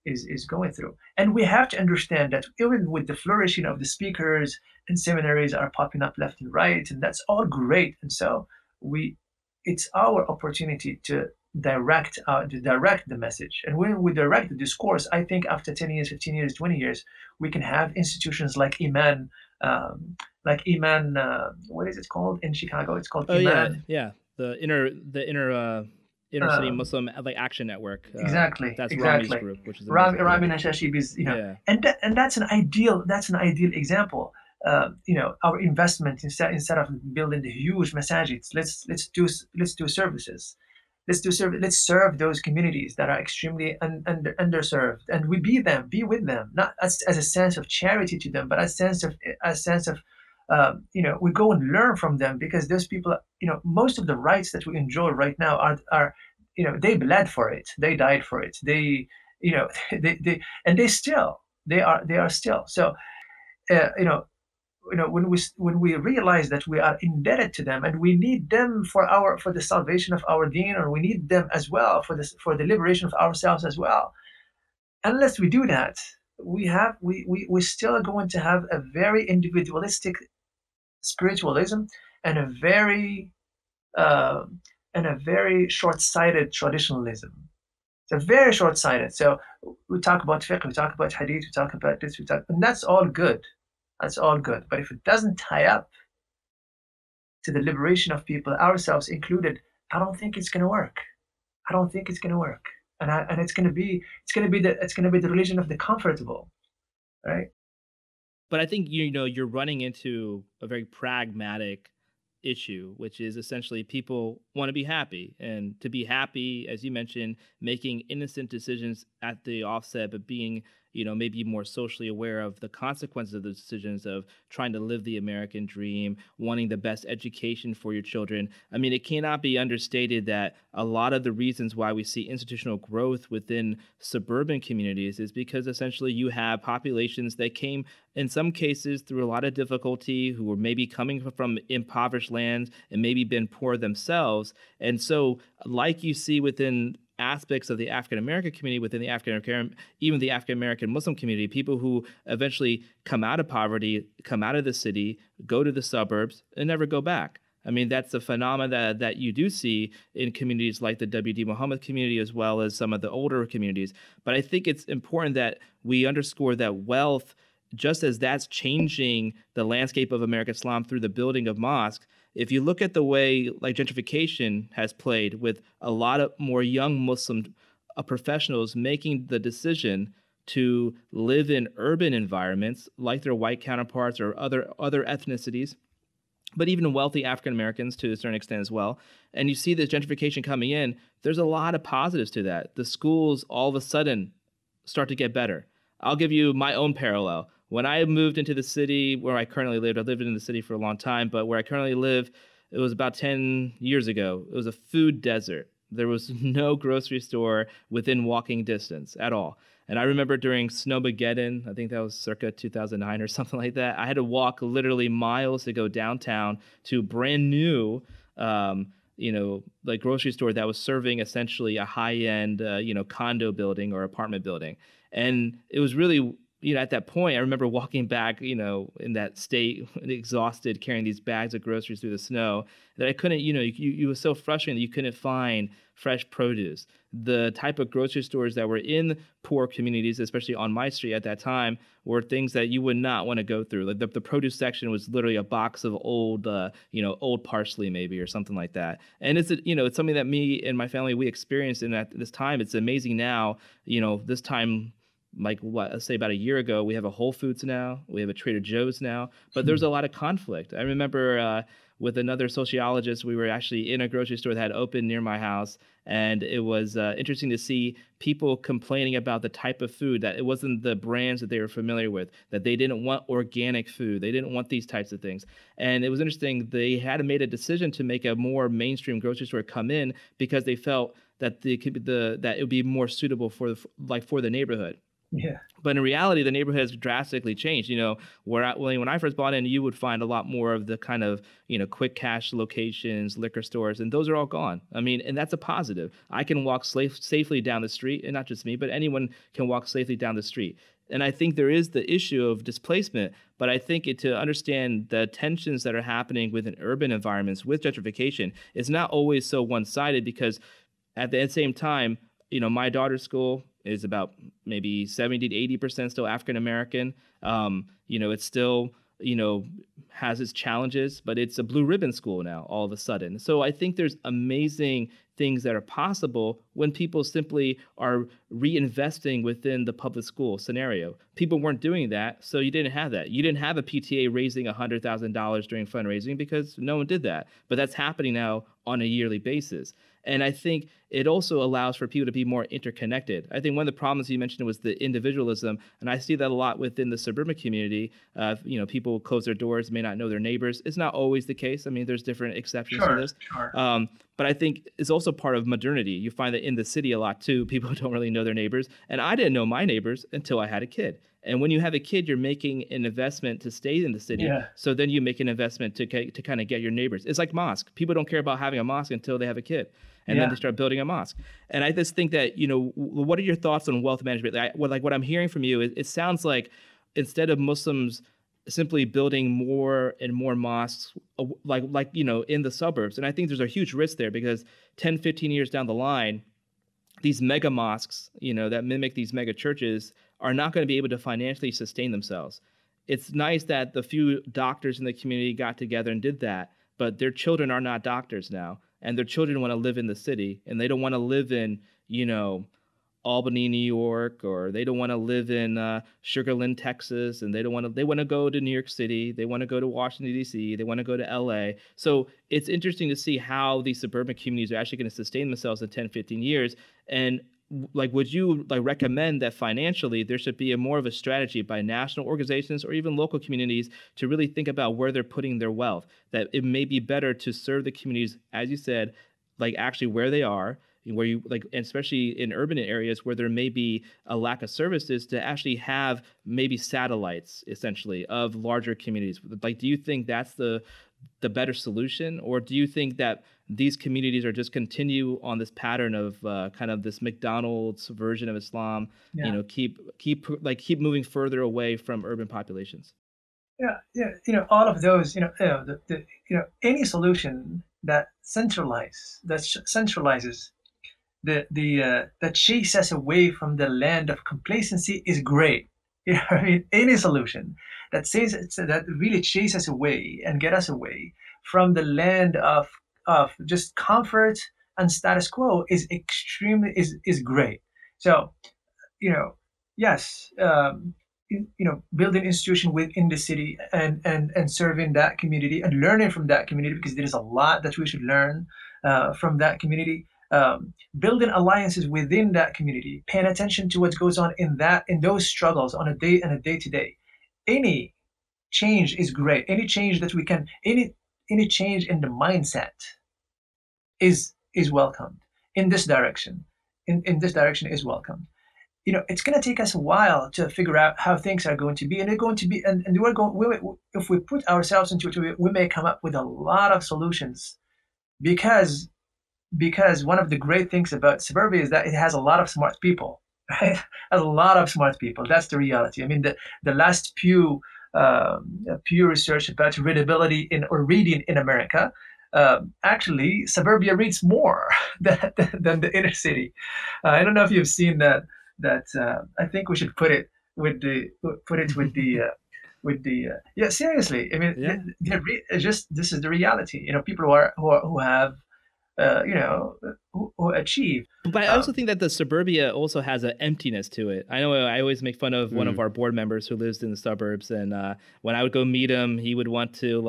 is going through. And we have to understand that even with the flourishing of the speakers and seminaries are popping up left and right, and that's all great. And so it's our opportunity to direct the message. And when we direct the discourse, I think after 10 years, 15 years, 20 years, we can have institutions like Iman, what is it called in Chicago? It's called Iman. Yeah. The inner city Muslim Action Network. Exactly. Rami's group, which is Rami Nashashibi's, and that's an ideal example. Our investment instead of building the huge masajids, let's do services. Let's serve those communities that are extremely underserved, and we be with them, not as a sense of charity to them, but a sense of we go and learn from them, because those people, most of the rights that we enjoy right now are they bled for it, they died for it, they are still. So when we realize that we are indebted to them and we need them for the salvation of our deen, or we need them as well for the liberation of ourselves as well, unless we do that, we still are going to have a very individualistic spiritualism and a very short-sighted traditionalism. It's a very short-sighted. So we talk about fiqh, we talk about hadith, we talk about this, and that's all good. That's all good. But if it doesn't tie up to the liberation of people, ourselves included, I don't think it's going to work. And it's going to be the religion of the comfortable, right? But I think you're running into a very pragmatic issue, which is essentially people want to be happy. And to be happy, as you mentioned, making innocent decisions at the offset, but being, maybe more socially aware of the consequences of those decisions, of trying to live the American dream, wanting the best education for your children. I mean, it cannot be understated that a lot of the reasons why we see institutional growth within suburban communities is because essentially you have populations that came, in some cases, through a lot of difficulty, who were maybe coming from impoverished lands and maybe been poor themselves. And so, like you see within aspects of the African American community, within the even the African American Muslim community, people who eventually come out of poverty, come out of the city, go to the suburbs, and never go back. I mean, that's a phenomenon that you do see in communities like the W.D. Muhammad community, as well as some of the older communities. But I think it's important that we underscore that wealth, just as that's changing the landscape of American Islam through the building of mosques, if you look at the way like gentrification has played with a lot of more young Muslim professionals making the decision to live in urban environments like their white counterparts or other ethnicities, but even wealthy African Americans to a certain extent as well. And you see this gentrification coming in, there's a lot of positives to that. The schools all of a sudden start to get better. I'll give you my own parallel. When I moved into the city where I currently lived, I lived in the city for a long time, but where I currently live, it was about 10 years ago. It was a food desert. There was no grocery store within walking distance at all. And I remember during Snowmageddon, I think that was circa 2009 or something like that, I had to walk literally miles to go downtown to a brand new like grocery store that was serving essentially a high-end, condo building or apartment building. And it was really, at that point, I remember walking back, in that state, exhausted, carrying these bags of groceries through the snow, that I couldn't, you was so frustrating that you couldn't find fresh produce. The type of grocery stores that were in poor communities, especially on my street at that time, were things that you would not want to go through. Like the produce section was literally a box of old parsley maybe or something like that. And it's something that me and my family, we experienced in this time. It's amazing now, this time, like let's say about a year ago, we have a Whole Foods now, we have a Trader Joe's now, but there's a lot of conflict. I remember with another sociologist, we were actually in a grocery store that had opened near my house, and it was interesting to see people complaining about the type of food, that it wasn't the brands that they were familiar with, that they didn't want organic food, they didn't want these types of things. And it was interesting, they had made a decision to make a more mainstream grocery store come in because they felt that that it would be more suitable for the neighborhood. Yeah. But in reality, the neighborhood has drastically changed. When I first bought in, you would find a lot more of the kind of, quick cash locations, liquor stores, and those are all gone. I mean, and that's a positive. I can walk safely down the street, and not just me, but anyone can walk safely down the street. And I think there is the issue of displacement, but I think to understand the tensions that are happening within urban environments with gentrification is not always so one-sided, because at the same time, my daughter's school is about maybe 70 to 80% still African American. It's still, has its challenges, but it's a blue ribbon school now all of a sudden. So I think there's amazing things that are possible when people simply are reinvesting within the public school scenario. People weren't doing that, so you didn't have that. You didn't have a PTA raising $100,000 during fundraising because no one did that. But that's happening now on a yearly basis. And I think it also allows for people to be more interconnected. I think one of the problems you mentioned was the individualism, and I see that a lot within the suburban community. People close their doors, may not know their neighbors. It's not always the case. I mean, there's different exceptions to this. Sure. But I think it's also part of modernity. You find that in the city a lot too, people don't really know their neighbors. And I didn't know my neighbors until I had a kid. And when you have a kid, you're making an investment to stay in the city. Yeah. So then you make an investment to kind of get your neighbors. It's like mosque. People don't care about having a mosque until they have a kid. And then they start building a mosque. And I just think that, what are your thoughts on wealth management? What I'm hearing from you, it sounds like instead of Muslims simply building more and more mosques, in the suburbs. And I think there's a huge risk there because 10, 15 years down the line, these mega mosques, that mimic these mega churches are not going to be able to financially sustain themselves. It's nice that the few doctors in the community got together and did that, but their children are not doctors now. And their children want to live in the city, and they don't want to live in, Albany, New York, or they don't want to live in Sugar Land, Texas, and they want to go to New York City, they want to go to Washington D.C., they want to go to L.A. So it's interesting to see how these suburban communities are actually going to sustain themselves in 10, 15 years. And like, would you like recommend that financially there should be a more of a strategy by national organizations or even local communities to really think about where they're putting their wealth? That it may be better to serve the communities, as you said, like actually where they are, where you like, and especially in urban areas where there may be a lack of services, to actually have maybe satellites essentially of larger communities. Like, do you think that's the better solution, or do you think that these communities are just continue on this pattern of kind of this McDonald's version of Islam? Yeah. You know, keep moving further away from urban populations. Yeah. All of those. Any solution that centralizes that chase us away from the land of complacency is great. I mean, any solution that really chase us away and get us away from the land of just comfort and status quo is extremely is great. So, yes, building institution within the city and serving that community and learning from that community, because there is a lot that we should learn from that community. Building alliances within that community, paying attention to what goes on in those struggles on a day to day. Any change is great. Any change that we can, any change in the mindset is welcomed in this direction. In this direction is welcomed. It's going to take us a while to figure out how things are going to be, and they're going to be, and if we put ourselves into it, we may come up with a lot of solutions, because one of the great things about suburbia is that it has a lot of smart people, right? It has a lot of smart people. That's the reality. I mean, the last Pew research about readability or reading in America, actually, suburbia reads more than the inner city. I don't know if you've seen that. I think we should put it with the yeah, seriously. I mean, this is the reality. People who have who achieve. But I also think that the suburbia also has an emptiness to it. I know I always make fun of one of our board members who lives in the suburbs, and when I would go meet him, he would want to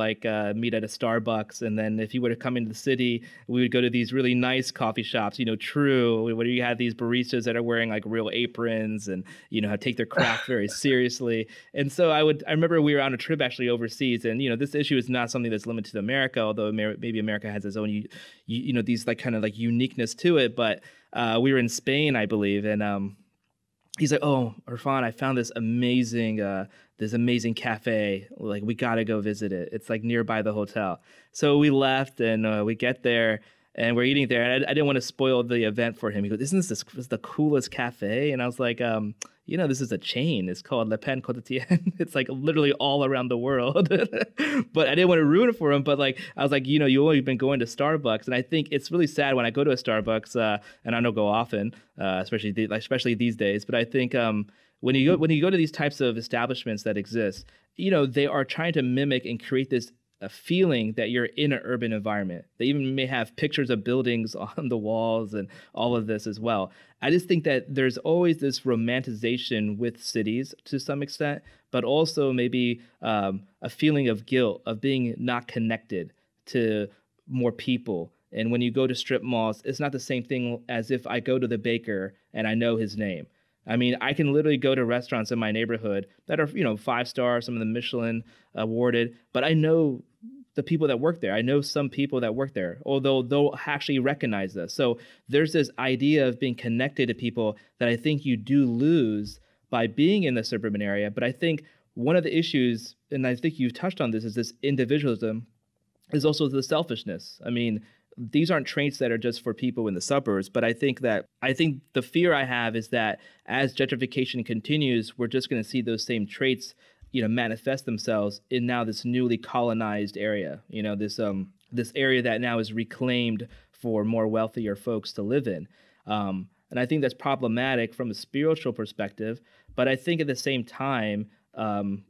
meet at a Starbucks, and then if he were to come into the city, we would go to these really nice coffee shops, True, where you have these baristas that are wearing like real aprons and take their craft very seriously. And so I remember we were on a trip actually overseas, and this issue is not something that's limited to America, although maybe America has its own these kind of uniqueness to it, but we were in Spain, I believe, and he's like, "Oh, Irfan, I found this amazing cafe. Like, we gotta go visit it. It's like nearby the hotel." So we left, and we get there, and we're eating there. And I didn't want to spoil the event for him. He goes, "Isn't this the coolest cafe?" And I was like, this is a chain. It's called Le Pain Quotidien. It's like literally all around the world." But I didn't want to ruin it for him. But I was like, you've only been going to Starbucks, and I think it's really sad when I go to a Starbucks, and I don't go often, especially these days. But I think when you go to these types of establishments that exist, they are trying to mimic and create this a feeling that you're in an urban environment. They even may have pictures of buildings on the walls and all of this as well. I just think that there's always this romanticization with cities to some extent, but also maybe a feeling of guilt of being not connected to more people. And when you go to strip malls, it's not the same thing as if I go to the baker and I know his name. I mean, I can literally go to restaurants in my neighborhood that are, 5-star, some of the Michelin awarded, but I know the people that work there. I know some people that work there, although they'll actually recognize this. So there's this idea of being connected to people that I think you do lose by being in the suburban area. But I think one of the issues, and I think you've touched on this, is this individualism, is also the selfishness. I mean, these aren't traits that are just for people in the suburbs, but I think the fear I have is that as gentrification continues, we're just going to see those same traits, manifest themselves in now this newly colonized area, this area that now is reclaimed for more wealthier folks to live in. And I think that's problematic from a spiritual perspective, but I think at the same time,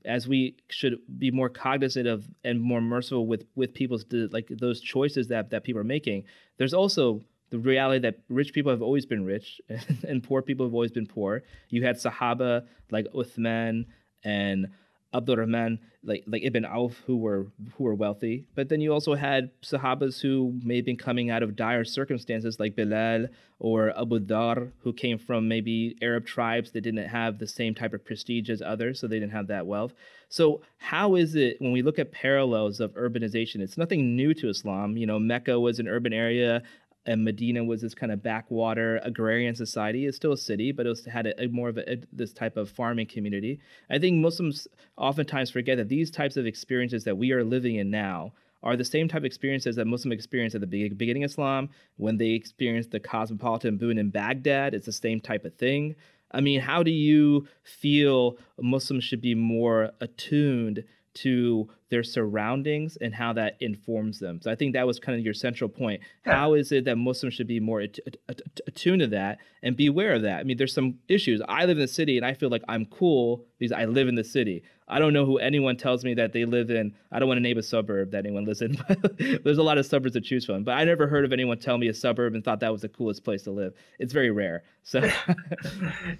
as we should be more cognizant of and more merciful with people's those choices that people are making, there's also the reality that rich people have always been rich and poor people have always been poor. You had Sahaba like Uthman and Abdurrahman, like Ibn Auf, who were wealthy, but then you also had Sahabas who may have been coming out of dire circumstances, like Bilal or Abu Dhar, who came from maybe Arab tribes that didn't have the same type of prestige as others, so they didn't have that wealth. So how is it when we look at parallels of urbanization? It's nothing new to Islam. You know, Mecca was an urban area, and Medina was this kind of backwater agrarian society. It's still a city, but it had more of this type of farming community. I think Muslims oftentimes forget that these types of experiences that we are living in now are the same type of experiences that Muslims experienced at the beginning of Islam when they experienced the cosmopolitan boom in Baghdad. It's the same type of thing. I mean, how do you feel Muslims should be more attuned to their surroundings and how that informs them? So I think that was kind of your central point. Yeah. How is it that Muslims should be more attuned to that and be aware of that? I mean, there's some issues. I live in the city and I feel like I'm cool because I live in the city. I don't know who anyone tells me that they live in. I don't want to name a suburb that anyone lives in, but there's a lot of suburbs to choose from. But I never heard of anyone tell me a suburb and thought that was the coolest place to live. It's very rare. So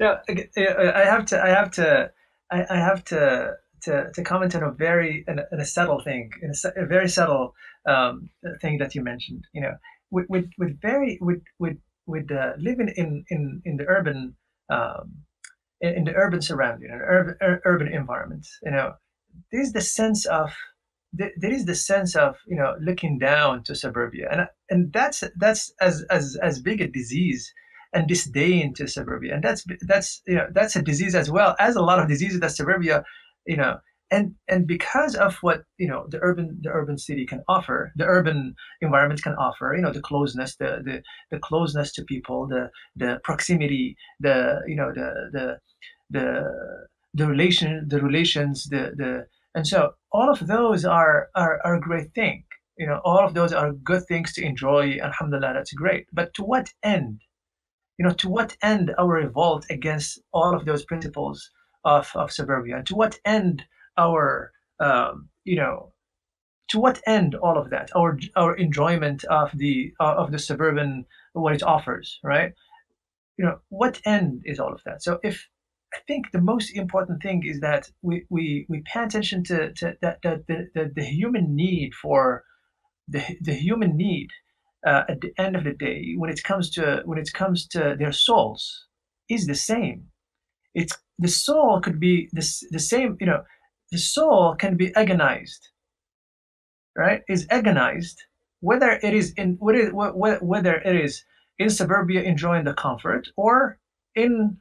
no, I have to comment on a subtle thing, a very subtle thing that you mentioned. You know, with living in the urban in the urban surrounding, in urban environments. You know, there is the sense of looking down to suburbia, and that's as big a disease and disdain to suburbia, and that's a disease as well as a lot of diseases that suburbia, you know, and because of what the urban city can offer, the urban environment can offer, the closeness, the closeness to people, the proximity, the relations, and so all of those are a great thing. All of those are good things to enjoy. Alhamdulillah, that's great. But to what end? To what end our revolt against all of those principles of suburbia? And to what end our to what end all of that? Our enjoyment of the suburban, what it offers, right? What end is all of that? So I think the most important thing is that we pay attention to that the human need for the human need at the end of the day, when it comes to their souls, is the same. It's the soul could be the same. The soul can be agonized, right? Is agonized whether it is in suburbia enjoying the comfort, or in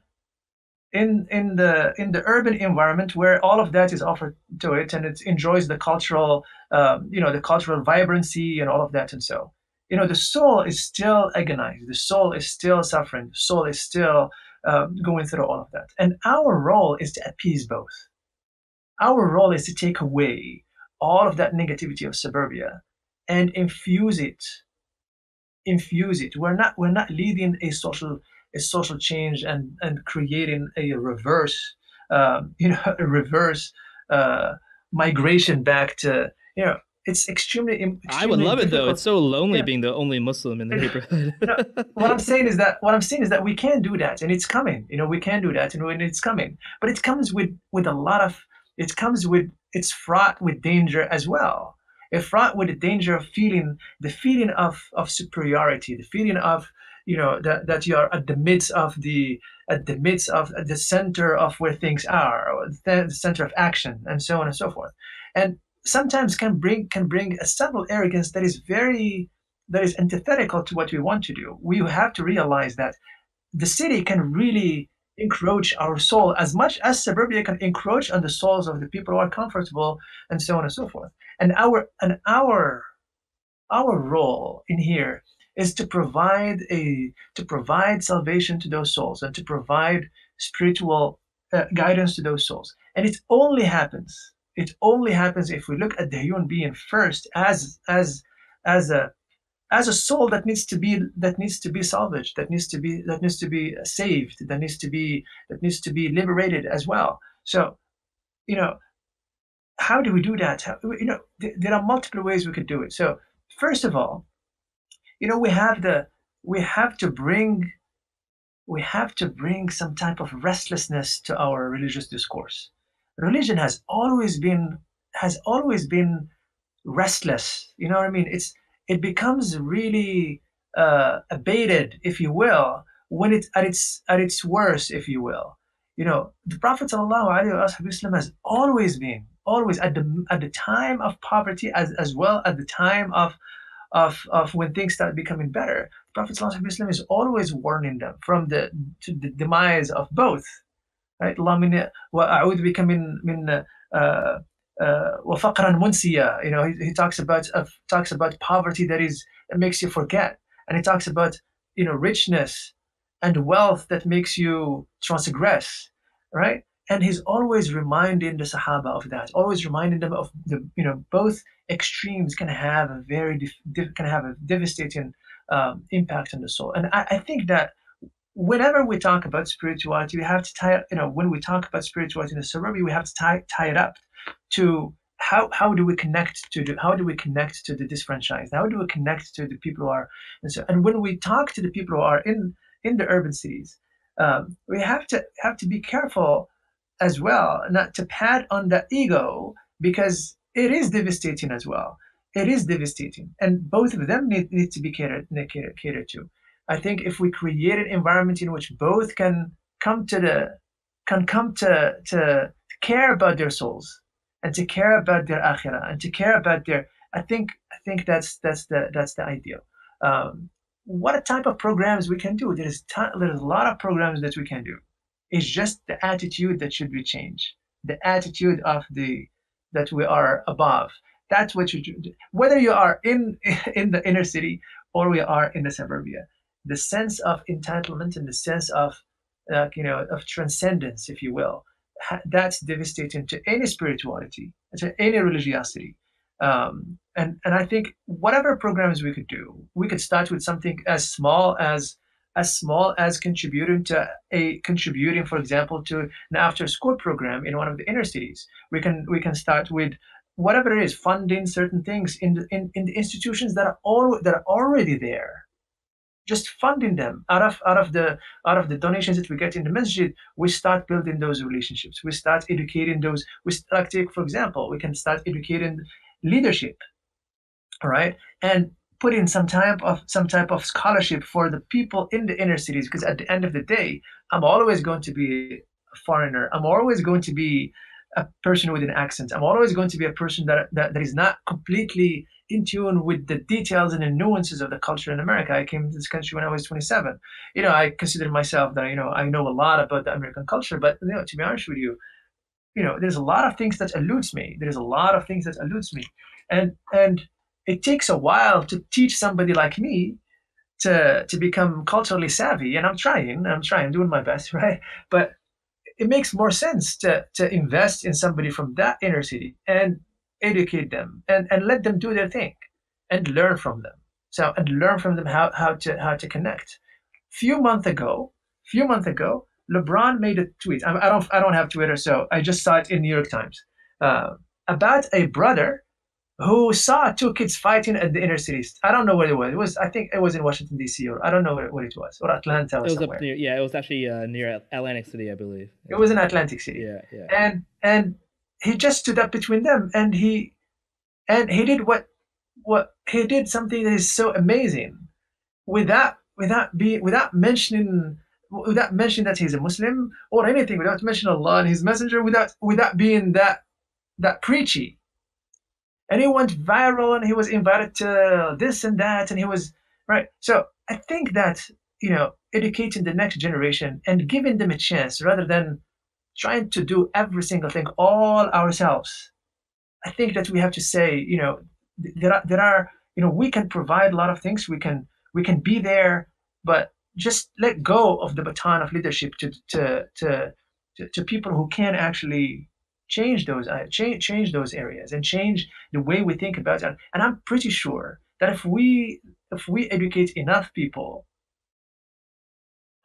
the urban environment where all of that is offered to it, and it enjoys the cultural the cultural vibrancy and all of that. And so the soul is still agonized, the soul is still suffering, the soul is still going through all of that. And our role is to appease both. Our role is to take away all of that negativity of suburbia and infuse it. We're not leading a social change and creating a reverse migration back to, it's extremely I would love difficult. it though. It's so lonely being the only Muslim in the neighborhood. What I'm saying is that we can do that, and it's coming. We can do that, and when it's coming, but it comes with a lot of. It's fraught with danger as well. It's fraught with the danger of the feeling of superiority, the feeling of that you are at the midst of the center of where things are, or the center of action, and so on and so forth. And sometimes can bring a subtle arrogance that is antithetical to what we want to do. We have to realize that the city can really encroach our soul as much as suburbia can encroach on the souls of the people who are comfortable, and so on and so forth. And our role in here is to provide salvation to those souls, and to provide spiritual guidance to those souls. And it only happens if we look at the human being first as a soul that needs to be salvaged, that needs to be saved, that needs to be liberated as well. So, how do we do that? There are multiple ways we could do it. So, first of all, we have the we have to bring some type of restlessness to our religious discourse. Religion has always been restless. You know what I mean? It becomes really abated, if you will, when it's at its worst, if you will. You know, the Prophet ﷺ has always at the time of poverty, as well at the time of when things start becoming better. The Prophet ﷺ is always warning them from the demise of both. Right? اللهم وأعوذ بك وفقرا منسيا. You know, he talks about poverty that makes you forget, and he talks about, you know, richness and wealth that makes you transgress, right? And he's always reminding the Sahaba of that, always reminding them of the, you know, both extremes can have a can have a devastating impact on the soul. And I think that whenever we talk about spirituality, we have to tie, you know, when we talk about spirituality in the suburbia, we have to tie it up to how do we connect to the disfranchised? How do we connect to the people who are, and when we talk to the people who are in the urban cities, we have to be careful as well not to pat on the ego, because it is devastating as well. It is devastating, and both of them need to be catered to. I think if we create an environment in which both can come to care about their souls and to care about their akhirah and to care about their, I think that's the ideal. What type of programs we can do? There's a lot of programs that we can do. It's just the attitude that should be changed. The attitude of that we are above. That's what you do. Whether you are in the inner city or we are in the suburbia, the sense of entitlement and the sense of of transcendence, if you will, that's devastating to any spirituality, to any religiosity. And I think whatever programs we could do, we could start with something as small as contributing, for example, to an after school program in one of the inner cities. We can start with whatever it is, funding certain things in the institutions that are already there, just funding them out of the donations that we get in the masjid. We start building those relationships. We start educating those. Take, for example, we can start educating leadership, all right, and put in some type of scholarship for the people in the inner cities, because at the end of the day, I'm always going to be a foreigner. I'm always going to be a person with an accent. I'm always going to be a person that is not completely in tune with the details and the nuances of the culture in America. I came to this country when I was 27. I consider myself that, I know a lot about the American culture, but, to be honest with you, there's a lot of things that eludes me. And it takes a while to teach somebody like me to become culturally savvy. And I'm trying, doing my best, right? But it makes more sense to invest in somebody from that inner city and educate them and let them do their thing and learn from them. And learn from them how to connect. Few months ago, LeBron made a tweet. I don't have Twitter, so I just saw it in New York Times about a brother who saw two kids fighting at the inner cities. I don't know where it was. I think it was in Washington, D.C., or I don't know what it was, or Atlanta or somewhere. It was actually near Atlantic City, I believe. It was in Atlantic City. Yeah. And he just stood up between them, and he did what he did, something that is so amazing, without mentioning that he's a Muslim or anything, without mentioning Allah and His Messenger, without being that preachy. And he went viral, and he was invited to this and that, and he was right. So I think that educating the next generation and giving them a chance rather than trying to do every single thing all ourselves. I think that we have to say, there are we can provide a lot of things. We can be there, but just let go of the baton of leadership to people who can actually change those areas and change the way we think about it. And I'm pretty sure that if we educate enough people,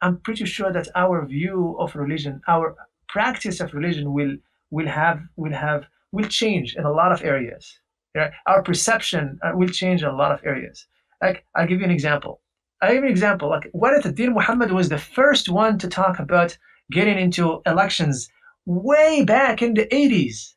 I'm pretty sure that our view of religion, our practice of religion will change in a lot of areas. Right? Our perception will change in a lot of areas. Like, I'll give you an example. I give you an example. Like Warith ad-Din Muhammad was the first one to talk about getting into elections way back in the 80s.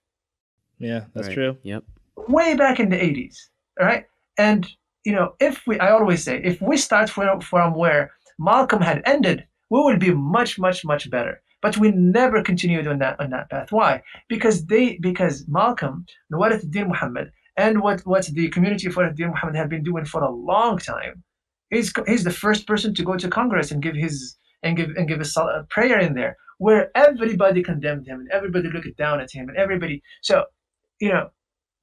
Yeah, that's Right. true. Yep. Way back in the 80s. All right. And, I always say, if we start from where Malcolm had ended, we will be much, much, much better. But we never continued on that path. Why? Because Malcolm, Warith ad-Din Muhammad, and what the community of Warith ad-Din Muhammad have been doing for a long time. He's the first person to go to Congress and give a prayer in there, where everybody condemned him and everybody looked down at him and everybody. So, you know,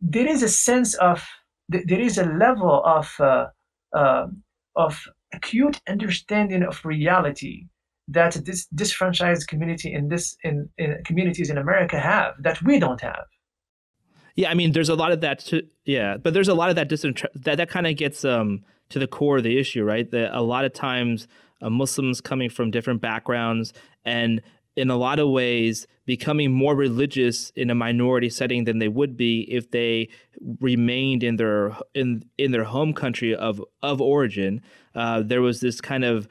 there is a sense of there is a level uh, of acute understanding of reality that this disfranchised community in communities in America have that we don't have. Yeah, I mean, there's a lot of that. But there's a lot of that that kind of gets to the core of the issue, right? That a lot of times Muslims coming from different backgrounds and in a lot of ways becoming more religious in a minority setting than they would be if they remained in their home country of origin. There was this kind of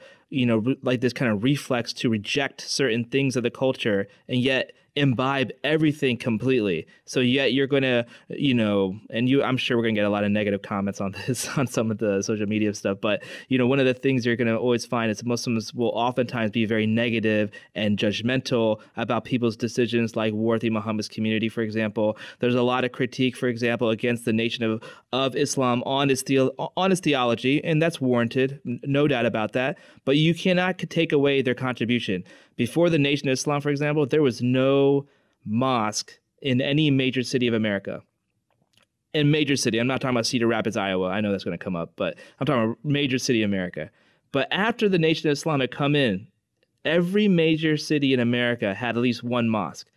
like this kind of reflex to reject certain things of the culture and yet imbibe everything completely. So yet you're going to, I'm sure we're going to get a lot of negative comments on this, on some of the social media stuff. But, one of the things you're going to always find is Muslims will oftentimes be very negative and judgmental about people's decisions, like Worthy Muhammad's community, for example. There's a lot of critique, for example, against the Nation of Islam on its theology, and that's warranted, no doubt about that. But you cannot take away their contribution. Before the Nation of Islam, for example, there was no mosque in any major city of America. In major city, I'm not talking about Cedar Rapids, Iowa. I know that's going to come up, but I'm talking about major city America. But after the Nation of Islam had come in, every major city in America had at least one mosque.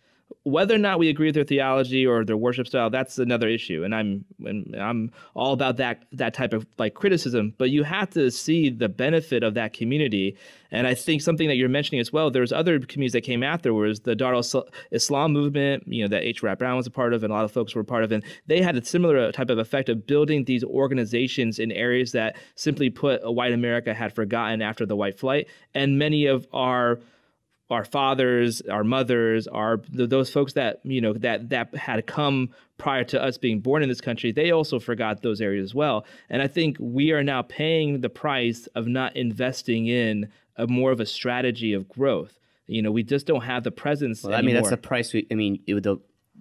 Whether or not we agree with their theology or their worship style, that's another issue, and I'm all about that type of like criticism. But you have to see the benefit of that community, and I think something that you're mentioning as well. There's other communities that came afterwards. The Dar al-Islam movement, that H. Rap Brown was a part of, and a lot of folks were a part of, and they had a similar type of effect of building these organizations in areas that, simply put, white America had forgotten after the white flight, and many of our fathers, our mothers, those folks that that had come prior to us being born in this country, they also forgot those areas as well. And I think we are now paying the price of not investing in more of a strategy of growth. We just don't have the presence anymore. I mean, that's the price.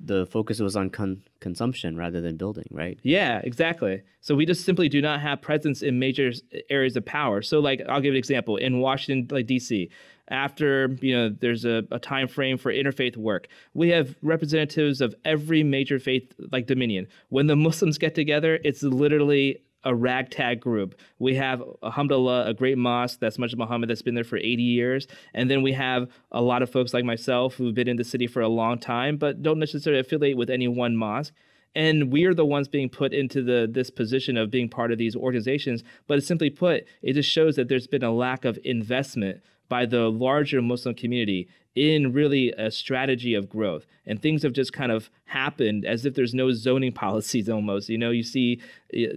The focus was on consumption rather than building, right? Yeah, exactly. So we just simply do not have presence in major areas of power. So, like, I'll give an example. In Washington, like D.C., after, there's a time frame for interfaith work, we have representatives of every major faith, like Dominion. When the Muslims get together, it's literally a ragtag group. We have, alhamdulillah, a great mosque that's Masjid Muhammad that's been there for 80 years. And then we have a lot of folks like myself who've been in the city for a long time, but don't necessarily affiliate with any one mosque. And we are the ones being put into this position of being part of these organizations. But simply put, it just shows that there's been a lack of investment by the larger Muslim community in really a strategy of growth. And things have just kind of happened as if there's no zoning policies almost. You see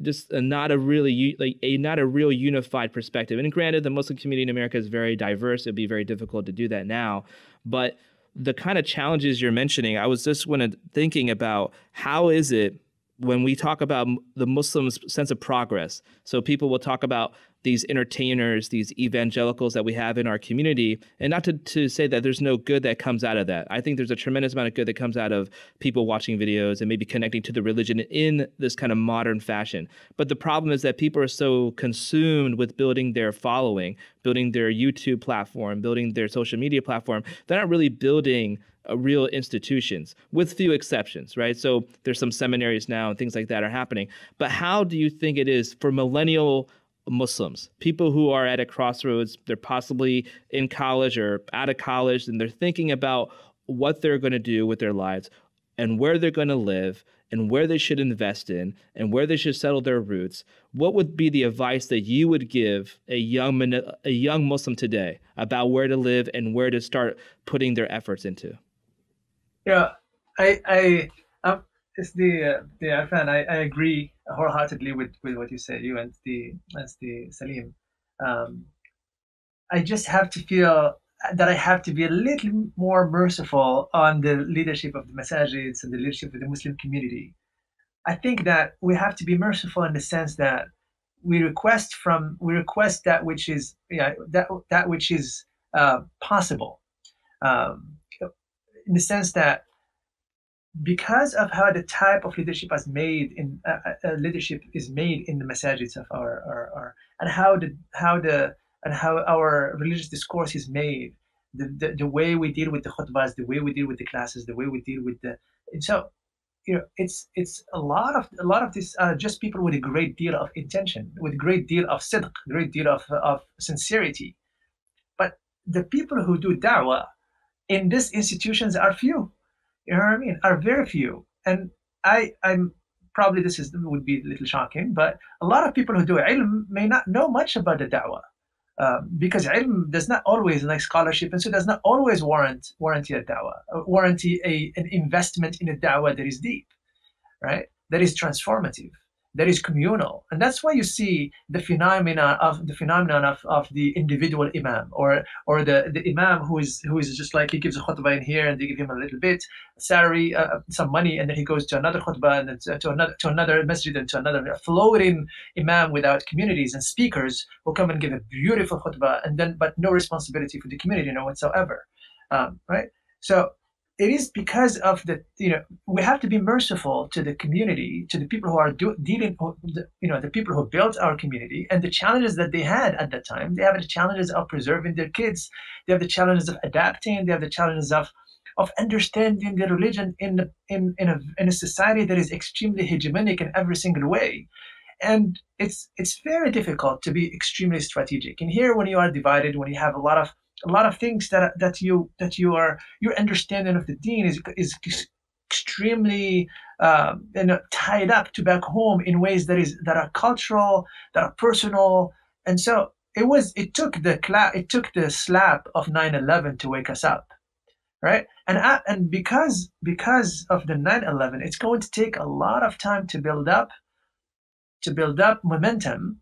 just not a real unified perspective. And granted, the Muslim community in America is very diverse. It'd be very difficult to do that now. But the kind of challenges you're mentioning, I was just thinking about how is it when we talk about the Muslims' sense of progress. So people will talk about these entertainers, these evangelicals that we have in our community, and not to say that there's no good that comes out of that. I think there's a tremendous amount of good that comes out of people watching videos and maybe connecting to the religion in this kind of modern fashion. But the problem is that people are so consumed with building their following, building their YouTube platform, building their social media platform, they're not really building real institutions, with few exceptions, right? So there's some seminaries now and things like that are happening. But how do you think it is for millennial Muslims, people who are at a crossroads, they're possibly in college or out of college, and they're thinking about what they're going to do with their lives and where they're going to live and where they should invest in and where they should settle their roots? What would be the advice that you would give a young Muslim today about where to live and where to start putting their efforts into? Yeah, it's the Arfan. I agree wholeheartedly with what you say. You and the Salim. Um, I just have to feel that I have to be a little more merciful on the leadership of the masajids and the leadership of the Muslim community. I think that we have to be merciful in the sense that we request that which is that which is possible, um, in the sense that because of how the type of leadership is made in leadership is made in the masajids of our and how our religious discourse is made, the way we deal with the khutbahs, the way we deal with the classes, the way we deal with the and so it's a lot of this just people with a great deal of intention, with a great deal of sidq, great deal of sincerity. But the people who do da'wah in these institutions are few. You know what I mean? Are very few. And I'm probably this is would be a little shocking, but a lot of people who do ilm may not know much about the da'wah. Because ilm does not always, like scholarship, and so does not always warranty a da'wah, warranty an investment in a da'wah that is deep, right? That is transformative, that is communal, and that's why you see the phenomenon of the individual imam, or the imam who is just like he gives a khutbah in here and they give him a little bit salary, some money, and then he goes to another khutbah and then to another masjid and to another, floating imam without communities and speakers who come and give a beautiful khutbah and then but no responsibility for the community, no whatsoever, right? So it is because of we have to be merciful to the community, to the people who are dealing, the people who built our community and the challenges that they had at that time. They have the challenges of preserving their kids. They have the challenges of adapting. They have the challenges of understanding their religion in a society that is extremely hegemonic in every single way. And it's very difficult to be extremely strategic. And here, when you are divided, when you have a lot of things your understanding of the deen is extremely tied up to back home in ways that are cultural, that are personal. And so it took the slap of 9/11 to wake us up, right? And because of the 9/11, it's going to take a lot of time to build up momentum,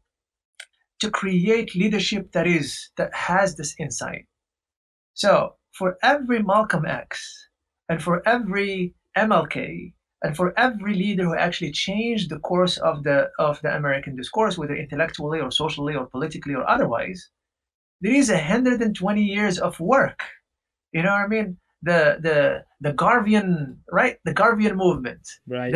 to create leadership that has this insight. So for every Malcolm X and for every MLK and for every leader who actually changed the course of the American discourse, whether intellectually or socially or politically or otherwise, there is 120 years of work. You know what I mean? The Garvian, right? The Garvian movement, Right.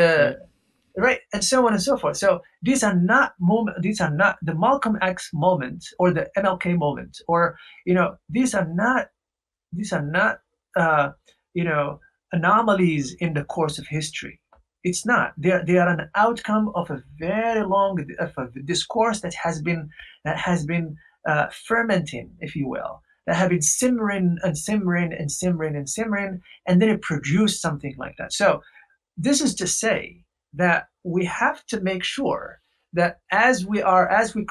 right, and so on and so forth. So these are not the Malcolm X moment or the MLK moment, or these are not uh, anomalies in the course of history. It's not. They are an outcome of a very long of a discourse that has been fermenting, if you will, that have been simmering and simmering and simmering and simmering, and then it produced something like that. So this is to say that we have to make sure that as we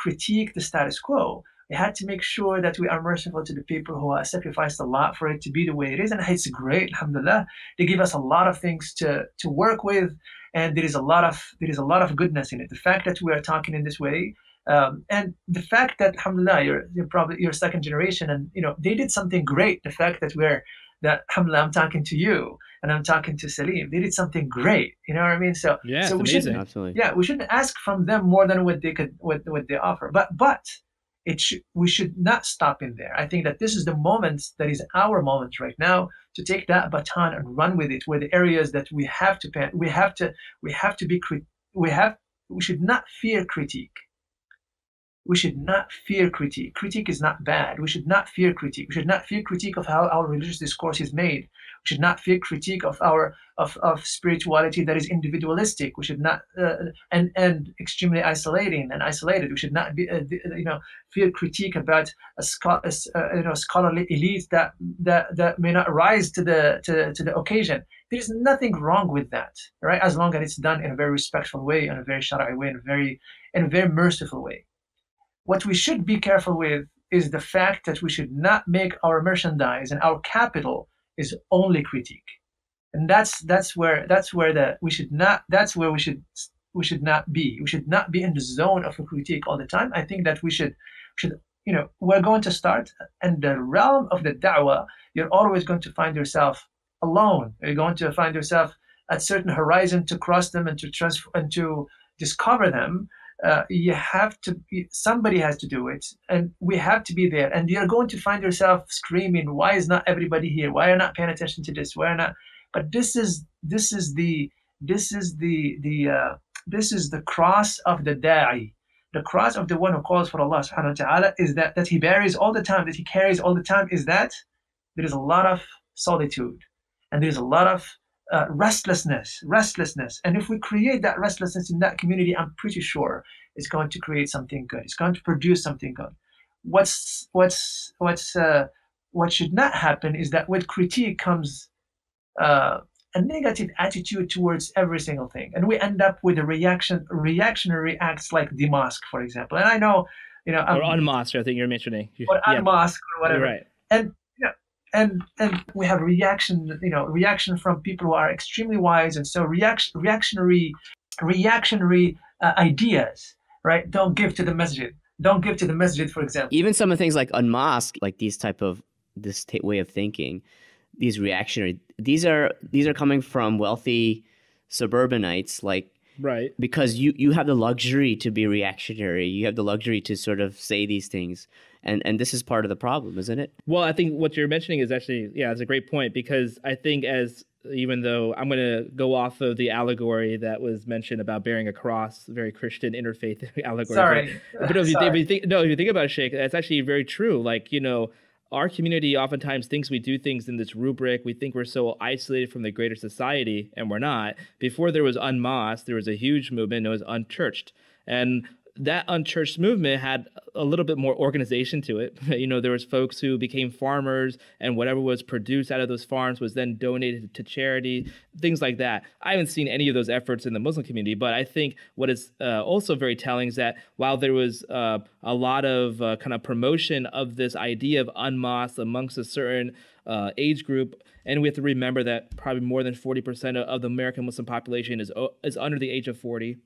critique the status quo, we had to make sure that we are merciful to the people who have sacrificed a lot for it to be the way it is. And it's great, alhamdulillah. They give us a lot of things to work with, and there is a lot of goodness in it. The fact that we are talking in this way, and the fact that, alhamdulillah, you're probably your second generation, and they did something great. The fact that alhamdulillah, I'm talking to you and I'm talking to Salim, they did something great. You know what I mean? So Yeah, so it's we amazing. shouldn't, Absolutely. yeah, we shouldn't ask from them more than what they offer. But we should not stop in there. I think that this is the moment that is our moment right now to take that baton and run with it. Where the areas that we have to be we should not fear critique. We should not fear critique. Critique is not bad. We should not fear critique. We should not fear critique of how our religious discourse is made. We should not fear critique of our of spirituality that is individualistic. We should not and extremely isolated. We should not be fear critique about a scholarly elite that may not rise to the occasion. There's nothing wrong with that, right? As long as it's done in a very respectful way, in a very shara'i way, in a very merciful way. What we should be careful with is the fact that we should not make our merchandise and our capital is only critique, and we should not be in the zone of a critique all the time. I think that we should we're going to start in the realm of the da'wah. You're always going to find yourself alone. You're going to find yourself at certain horizon to cross them and to trust and to discover them. You have to somebody has to do it, and we have to be there. And you're going to find yourself screaming, why is not everybody here? Why are not paying attention to this? Why are not? But this is the cross of the da'i. The cross of the one who calls for Allah subhanahu wa ta'ala is that he bears all the time, that he carries all the time, is that there is a lot of solitude, and there's a lot of restlessness. And if we create that restlessness in that community, I'm pretty sure it's going to create something good. It's going to produce something good. What should not happen is that with critique comes a negative attitude towards every single thing, and we end up with a reactionary acts like the mosque, for example. And I know, or unmosque, I think you're mentioning, or unmosque or whatever. Right. And we have reaction from people who are extremely wise, and so reactionary ideas, right? Don't give to the masjid, for example. Even some of the things like unmosque, like this way of thinking, these reactionary, these are coming from wealthy suburbanites, like, right, because you have the luxury to be reactionary. You have the luxury to sort of say these things. And this is part of the problem, isn't it? Well, I think what you're mentioning is actually, it's a great point, because I think even though I'm going to go off of the allegory that was mentioned about bearing a cross, very Christian interfaith allegory. Sorry. But if you think about it, Shaykh, that's actually very true. Like, our community oftentimes thinks we do things in this rubric. We think we're so isolated from the greater society, and we're not. Before there was unmosque, there was a huge movement known as unchurched. And that unchurched movement had a little bit more organization to it. There was folks who became farmers, and whatever was produced out of those farms was then donated to charity, things like that. I haven't seen any of those efforts in the Muslim community, but I think what is also very telling is that while there was a lot of kind of promotion of this idea of unmosque amongst a certain age group, and we have to remember that probably more than 40% of the American Muslim population is under the age of 40.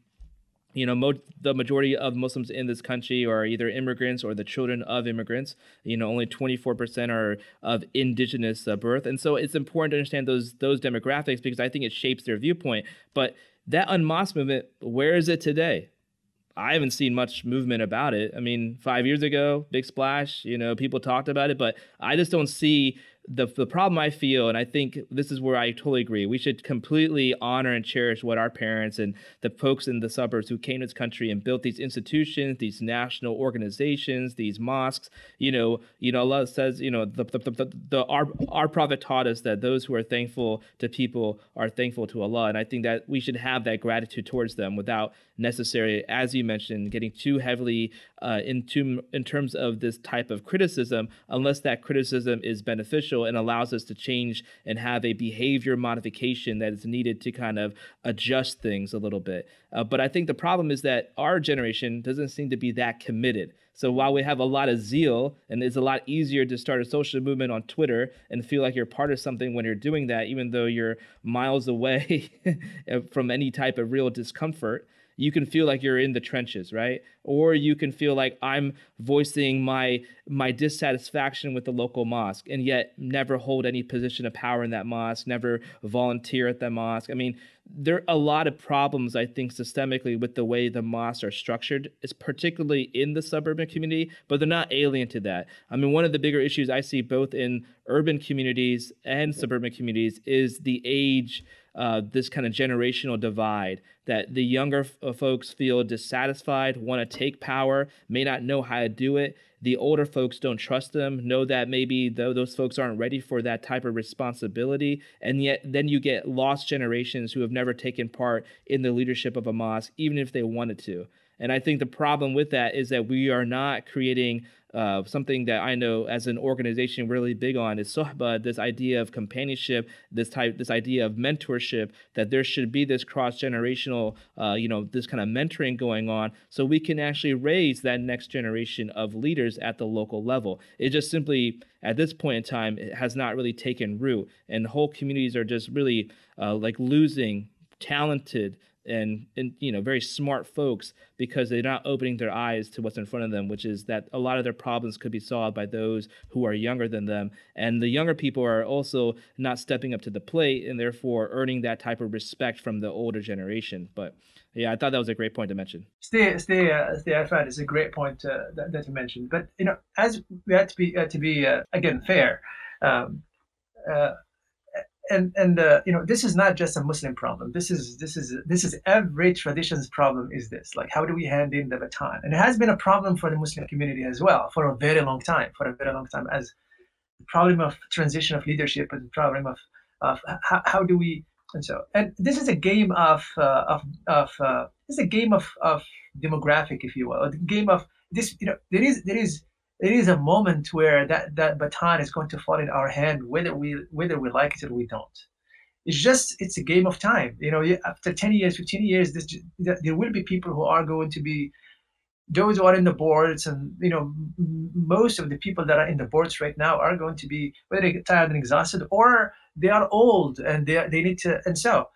The majority of Muslims in this country are either immigrants or the children of immigrants. Only 24% are of indigenous birth. And so it's important to understand those demographics, because I think it shapes their viewpoint. But that unmosque movement, where is it today? I haven't seen much movement about it. I mean, 5 years ago, big splash, people talked about it, but I just don't see the problem I feel, and I think this is where I totally agree. We should completely honor and cherish what our parents and the folks in the suburbs who came to this country and built these institutions, these national organizations, these mosques. Allah says, our prophet taught us that those who are thankful to people are thankful to Allah, and I think that we should have that gratitude towards them without necessarily, as you mentioned, getting too heavily in terms of this type of criticism, unless that criticism is beneficial and allows us to change and have a behavior modification that is needed to kind of adjust things a little bit. But I think the problem is that our generation doesn't seem to be that committed. So while we have a lot of zeal, and it's a lot easier to start a social movement on Twitter and feel like you're part of something when you're doing that, even though you're miles away from any type of real discomfort, you can feel like you're in the trenches, right? Or you can feel like I'm voicing my dissatisfaction with the local mosque, and yet never hold any position of power in that mosque, never volunteer at that mosque. I mean, there are a lot of problems, I think, systemically with the way the mosques are structured, is particularly in the suburban community, but they're not alien to that. I mean, one of the bigger issues I see both in urban communities and suburban communities is the age, this kind of generational divide, that the younger folks feel dissatisfied, want to take power, may not know how to do it. The older folks don't trust them, know that maybe those folks aren't ready for that type of responsibility. And yet then you get lost generations who have never taken part in the leadership of a mosque, even if they wanted to. And I think the problem with that is that we are not creating something that I know as an organization really big on is suhba, this idea of companionship, this idea of mentorship, that there should be this cross-generational, this kind of mentoring going on, so we can actually raise that next generation of leaders at the local level. It just simply, at this point in time, it has not really taken root, and whole communities are just really losing talented and very smart folks, because they're not opening their eyes to what's in front of them, which is that a lot of their problems could be solved by those who are younger than them. And the younger people are also not stepping up to the plate, and therefore earning that type of respect from the older generation. But yeah, I thought that was a great point to mention. Stay, Arfad, is a great point that you mentioned. But as we had to be again fair, um, uh, and this is not just a Muslim problem. This is every tradition's problem. Is this, like, how do we hand in the baton? And it has been a problem for the Muslim community as well for a very long time. As the problem of transition of leadership and the problem of how do we, and this is a game of this is a game of demographic, if you will, a game of this. There is a moment where that baton is going to fall in our hand, whether we like it or we don't. It's a game of time. After 10 years, 15 years, there will be people who are going to be those who are in the boards, and most of the people that are in the boards right now are going to be, whether they get tired and exhausted or they are old and they need to. And so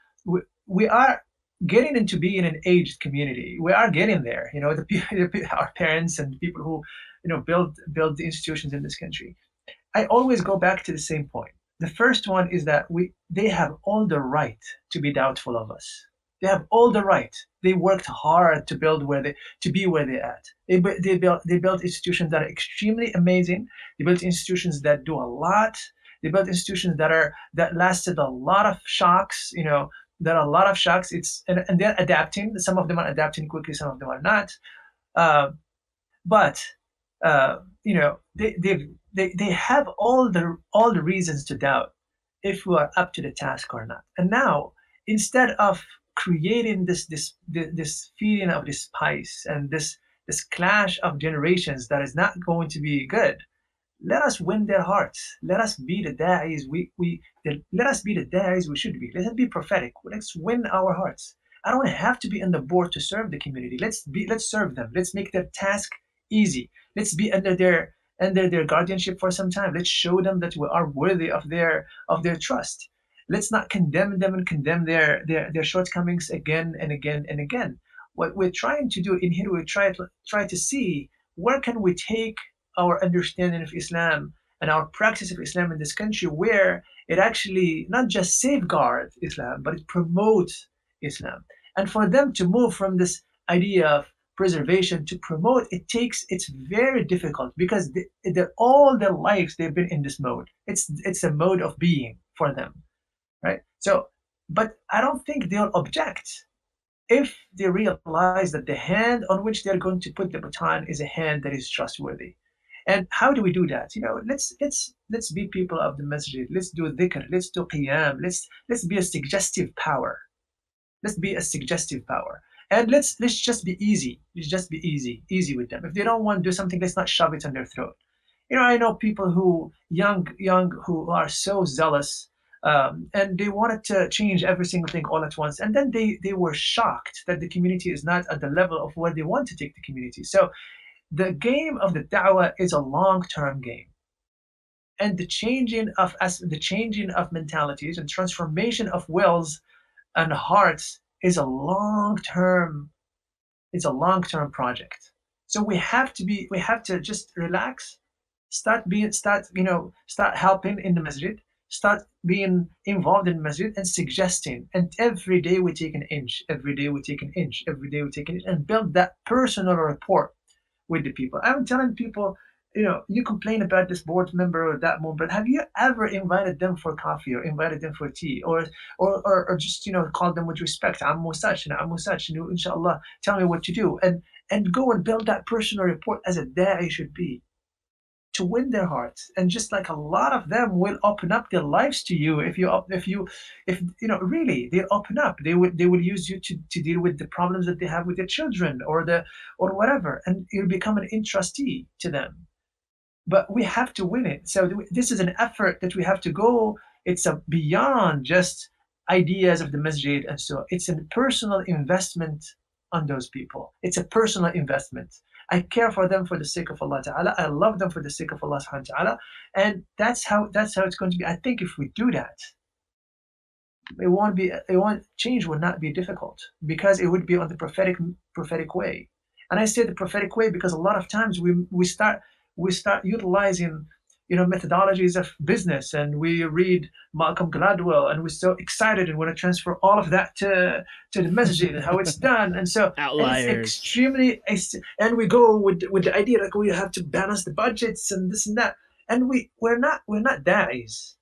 we are getting into being an aged community. We are getting there. Our parents and people who build the institutions in this country. I always go back to the same point. The first one is that they have all the right to be doubtful of us. They have all the right. They worked hard to be where they're at. They built institutions that are extremely amazing. They built institutions that do a lot. They built institutions that lasted a lot of shocks. There are a lot of shocks. And they're adapting. Some of them are adapting quickly. Some of them are not. But they have all the reasons to doubt if we are up to the task or not. And now, instead of creating this feeling of this spice and this clash of generations that is not going to be good, let us win their hearts. Let us be the da'is let us be the da'is we should be. Let us be prophetic. Let's win our hearts. I don't have to be on the board to serve the community. Let's serve them. Let's make their task easy. Let's be under their guardianship for some time. Let's show them that we are worthy of their trust. Let's not condemn them and condemn their shortcomings again and again and again. What we're trying to do in here, we try to see where can we take our understanding of Islam and our practice of Islam in this country, where it actually not just safeguards Islam, but it promotes Islam. And for them to move from this idea of preservation to promote, it's very difficult, because all their lives they've been in this mode. It's a mode of being for them. Right. So, but I don't think they'll object if they realize that the hand on which they're going to put the baton is a hand that is trustworthy. And how do we do that? Let's be people of the masjid. Let's do dhikr. Let's do qiyam. Let's be a suggestive power. Let's be a suggestive power. And let's just be easy. Let's just be easy with them. If they don't want to do something, let's not shove it on their throat. I know people who young who are so zealous. And they wanted to change every single thing all at once. And then they were shocked that the community is not at the level of where they want to take the community. So the game of the da'wah is a long-term game. And the changing of mentalities and transformation of wills and hearts is a long-term project. So we have to just relax, start helping in the masjid, start being involved in masjid and suggesting. And every day we take an inch, every day we take an inch, every day we take an inch, and build that personal rapport with the people. I'm telling people, you complain about this board member or that member, but have you ever invited them for coffee or invited them for tea or just, called them with respect? Ammu such, inshallah, tell me what to do. And go and build that personal rapport as a da'i should be, to win their hearts. And just like a lot of them will open up their lives to you if really they open up, they will use you to deal with the problems that they have with their children or whatever, and you'll become an entrustee to them. But we have to win it. So this is an effort that we have to go. It's beyond just ideas of the masjid, and so it's a personal investment on those people. It's a personal investment. I care for them for the sake of Allah Ta'ala. I love them for the sake of Allah Subhanahu wa Ta'ala. And that's how it's going to be. I think if we do that, change would not be difficult because it would be on the prophetic way. And I say the prophetic way because a lot of times we start utilizing methodologies of business, and we read Malcolm Gladwell, and we're so excited and want to transfer all of that to the masjid and how it's done. And so Outliers. it's extremely, and we go with the idea like we have to balance the budgets and this and that, and we're not da'is.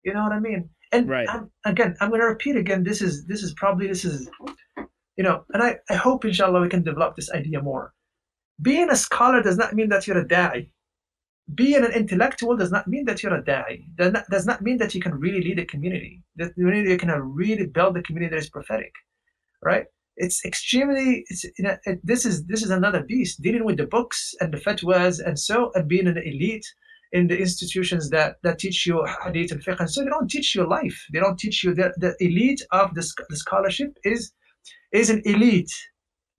You know what I mean? And Right. I'm going to repeat again. This is and I hope inshallah we can develop this idea more. Being a scholar does not mean that you're a da'i. Being an intellectual does not mean that you're a da'i. Does not mean that you can really lead a community. That you can really build a community that is prophetic, right? It's extremely. This is another beast, dealing with the books and the fatwas and being an elite in the institutions that teach you hadith and fiqh. And so they don't teach you life. They don't teach you the elite of the scholarship is an elite.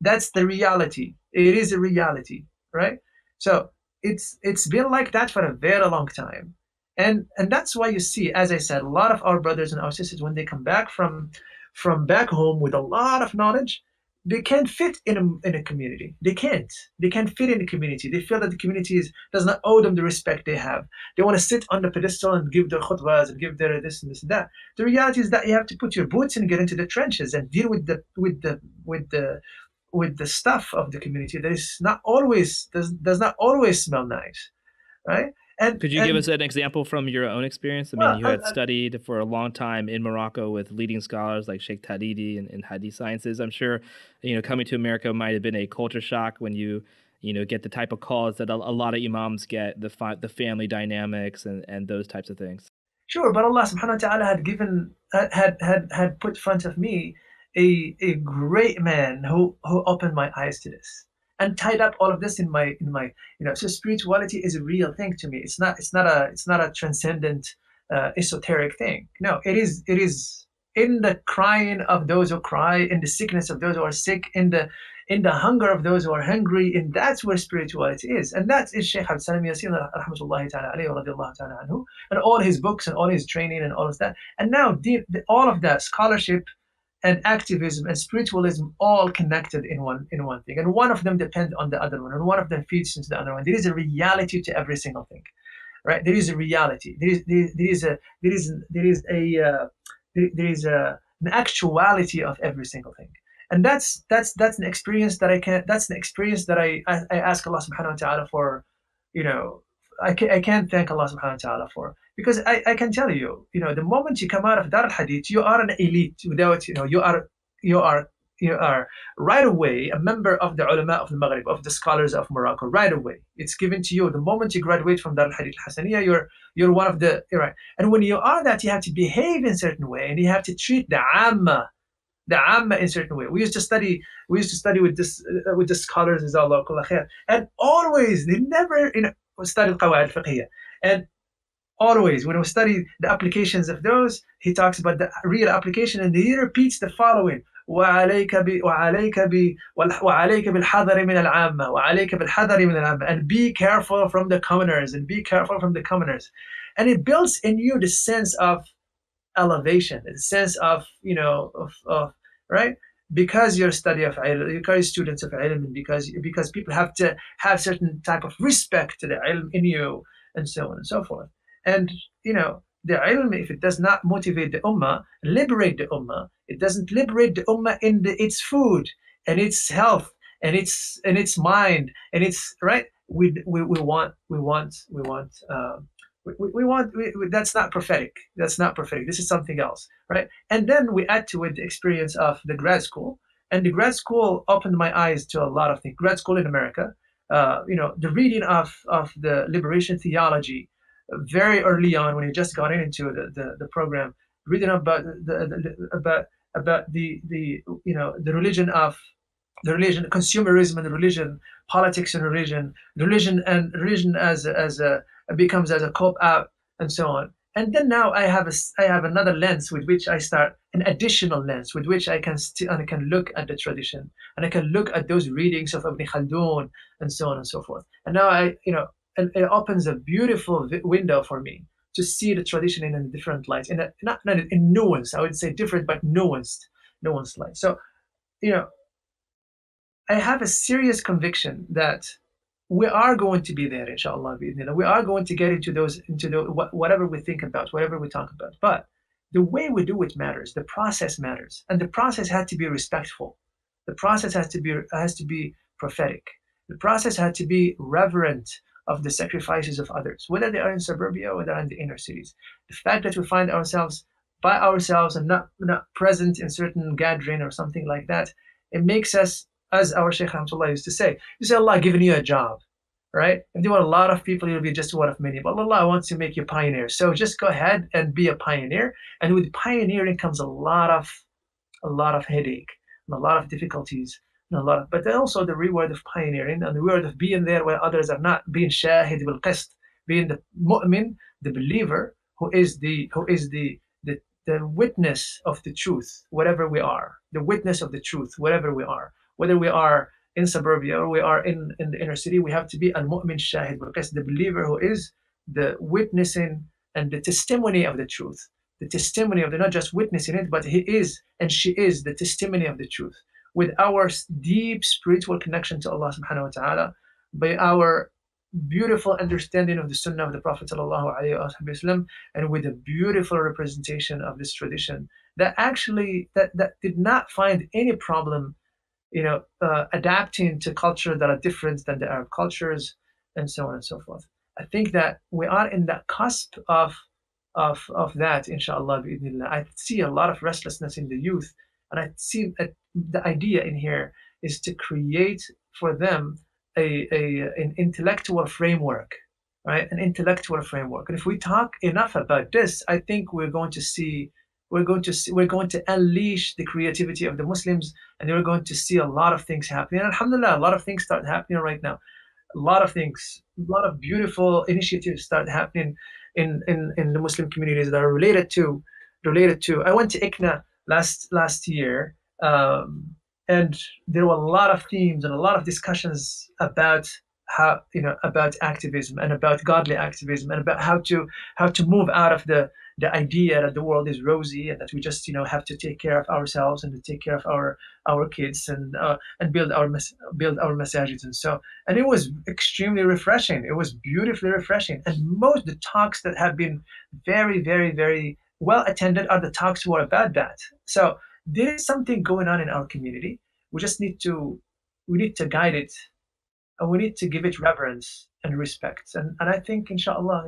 That's the reality. It is a reality, right? So it's been like that for a very long time, and that's why you see, as I said, a lot of our brothers and our sisters, when they come back from back home with a lot of knowledge, they can't fit in a community. They can't fit in the community. They feel that the community does not owe them the respect they have. They want to sit on the pedestal and give their khutbahs and give their this and this and that. The reality is that you have to put your boots and get into the trenches and deal with the stuff of the community that is not always does not always smell nice, right? And could you give us an example from your own experience? I mean, you had studied for a long time in Morocco with leading scholars like Sheikh Taridi in hadith sciences. I'm sure, coming to America might have been a culture shock when you get the type of calls that a lot of imams get, the family dynamics and those types of things. Sure, but Allah subhanahu wa ta'ala had put in front of me a great man who opened my eyes to this and tied up all of this in my so spirituality is a real thing to me. It's not a transcendent esoteric thing. No, it is in the crying of those who cry, in the sickness of those who are sick, in the hunger of those who are hungry, and that's where spirituality is. And that is Shaykh Hassan Lachheb rahmatullahi ta'ala alayhi wa radiyallahu ta'ala anhu, and all his books and all his training and all of that. And now all of that scholarship and activism and spiritualism all connected in one thing, and one of them depends on the other one, and one of them feeds into the other one. There is a reality to every single thing, right? There is a reality. There is an actuality of every single thing, and that's an experience that I ask Allah subhanahu wa ta'ala for. I can't thank Allah subhanahu wa ta'ala for, because I can tell you, the moment you come out of Dar al-Hadith, you are an elite. Without, you are right away a member of the ulama of the Maghrib, of the scholars of Morocco, right away. It's given to you. The moment you graduate from Dar al-Hadith al-Hasaniyya, you're one of the, right. And when you are that, you have to behave in a certain way, and you have to treat the amma in a certain way. We used to study with the scholars, Jazakallah khair, and always, they never, study al-Qawaid al-Fiqhiyya. And always, when we study the applications of those, he talks about the real application, and he repeats the following: وعليك بالحذر من العامة وعليك بالحذر من العامة, and be careful from the commoners, and it builds in you the sense of elevation, the sense of right, because you're students of ilm, and because people have to have certain type of respect to the ilm in you, and so on and so forth. And the ilm, if it does not motivate the ummah, liberate the ummah, it doesn't liberate the ummah in its food and its health and its mind and its right. We want that's not prophetic. That's not prophetic. This is something else, right? And then we add to it the experience of the grad school, and the grad school opened my eyes to a lot of things. Grad school in America, the reading of the liberation theology very early on when you just got into the program, reading about the religion of consumerism and religion, politics and religion as becomes as a cop out, and so on. And then now I have another lens with which I start, an additional lens with which I can look at the tradition, and I can look at those readings of Ibn Khaldun and so on and so forth. And now and it opens a beautiful window for me to see the tradition in a different light, not in nuance. I would say different, but nuanced light. So, I have a serious conviction that we are going to be there, inshallah. We are going to get into whatever we think about, whatever we talk about. But the way we do it matters. The process matters, and the process had to be respectful. The process has to be prophetic. The process had to be reverent of the sacrifices of others, whether they are in suburbia or they're in the inner cities. The fact that we find ourselves by ourselves and not present in certain gathering or something like that, it makes us, as our Shaykh Hamdullah used to say, Allah giving you a job, right? If you want a lot of people, you'll be just one of many. But Allah wants to make you pioneer. So just go ahead and be a pioneer. And with pioneering comes a lot of headache and a lot of difficulties and but then also the reward of pioneering and the reward of being there where others are not, being shahid bil qist, being the mu'min, the believer who is the witness of the truth, whatever we are, the witness of the truth, whatever we are. Whether we are in suburbia or we are in the inner city, we have to be al-mu'min shahid, because the believer who is the witnessing and the testimony of the truth, the testimony of not just witnessing it, but he is and she is the testimony of the truth. With our deep spiritual connection to Allah subhanahu wa ta'ala, by our beautiful understanding of the sunnah of the Prophet sallallahu alaihi wasallam, and with a beautiful representation of this tradition that actually that did not find any problem adapting to culture that are different than the Arab cultures, and so on and so forth. I think that we are in the cusp of that, inshallah, bi'idhnillah. I see a lot of restlessness in the youth, and I see that the idea in here is to create for them an intellectual framework, right? An intellectual framework. And if we talk enough about this, I think we're going to unleash the creativity of the Muslims, and we're going to see a lot of things happening. And alhamdulillah, a lot of things start happening right now. A lot of beautiful initiatives start happening in the Muslim communities that are related to. I went to ICNA last year, and there were a lot of themes and a lot of discussions about about activism and about godly activism and about how to move out of the idea that the world is rosy and that we just have to take care of ourselves and to take care of our kids and build our masajids and it was extremely refreshing. It was beautifully refreshing, and most the talks that have been very, very, very well attended are the talks who are about that. So there is something going on in our community. We just need to guide it, and we need to give it reverence and respect. And I think inshallah,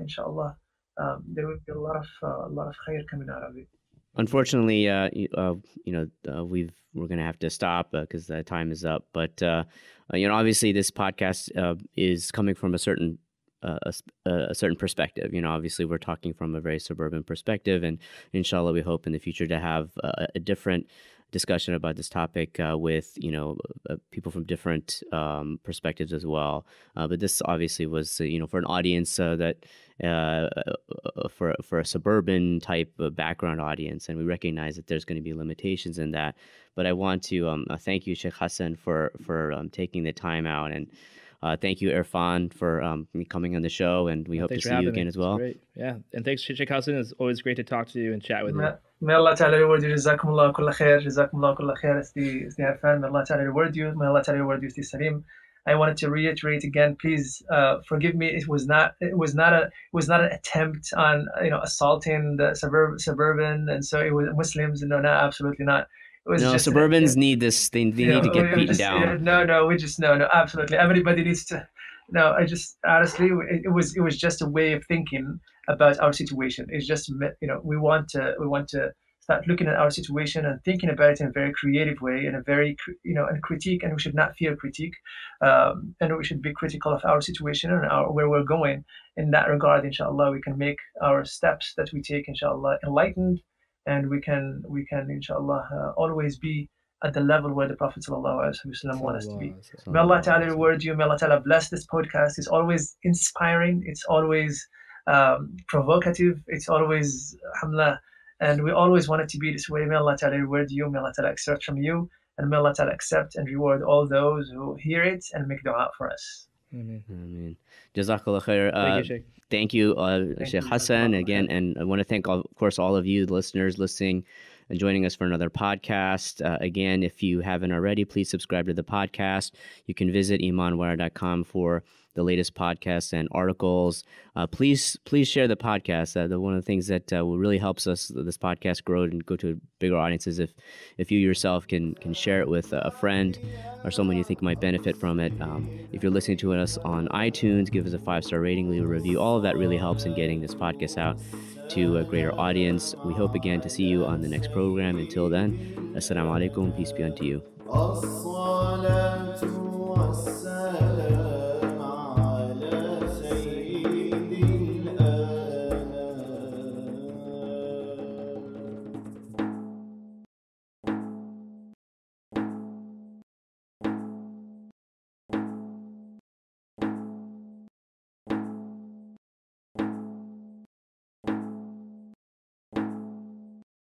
there will be a lot of khair coming out of it. Unfortunately, we're going to have to stop because the time is up. But obviously, this podcast is coming from a certain perspective. Obviously, we're talking from a very suburban perspective, and inshallah, we hope in the future to have a different discussion about this topic with people from different perspectives as well. But this obviously was for an audience that for a suburban type of background audience, and we recognize that there's going to be limitations in that. But I want to thank you, Shaykh Hassan, for taking the time out, and thank you, Irfan, for coming on the show, and we hope to see you again as well. Great. Yeah, and thanks, Shaykh Hassan. It's always great to talk to you and chat with you. May Allah Ta'ala reward you. Jazakumullah kulla khair. Jazakumullah kulla khair. It's the Irfan. May Allah Ta'ala reward you. May Allah Ta'ala reward you, Salim. I wanted to reiterate again, please forgive me. It was not an attempt on assaulting the suburban, and so it was Muslims. No, absolutely not. It was just suburbans need this. They need to get beaten down. No, absolutely. Everybody needs to. No, I just honestly, it was just a way of thinking about our situation. It's just we want to start looking at our situation and thinking about it in a very creative way, in a very and critique, and we should not fear critique, and we should be critical of our situation and where we're going. In that regard, inshallah, we can make our steps that we take, inshallah, enlightened, and we can inshallah always be at the level where the Prophet ﷺ wants us to be. May Allah Ta'ala reward you. May Allah Ta'ala bless this podcast. It's always inspiring. It's always provocative. It's always, alhamdulillah, and we always want it to be this way. May Allah Ta'ala reward you. May Allah Ta'ala accept from you. And may Allah Ta'ala accept and reward all those who hear it and make dua for us. Ameen. Jazakallah khair. Thank you, Sheikh. Thank you, Thank Shaykh you. Hassan, Jazakallah again. khair. And I want to thank, of course, all of you, the listeners listening and joining us for another podcast. Again, if you haven't already, please subscribe to the podcast. You can visit imanwire.com for the latest podcasts and articles. Please share the podcast. One of the things that really helps us, this podcast, grow and go to bigger audiences, if you yourself can share it with a friend or someone you think might benefit from it. If you're listening to us on iTunes, give us a 5-star rating, leave a review. All of that really helps in getting this podcast out to a greater audience. We hope again to see you on the next program. Until then, Assalamu alaikum, peace be unto you.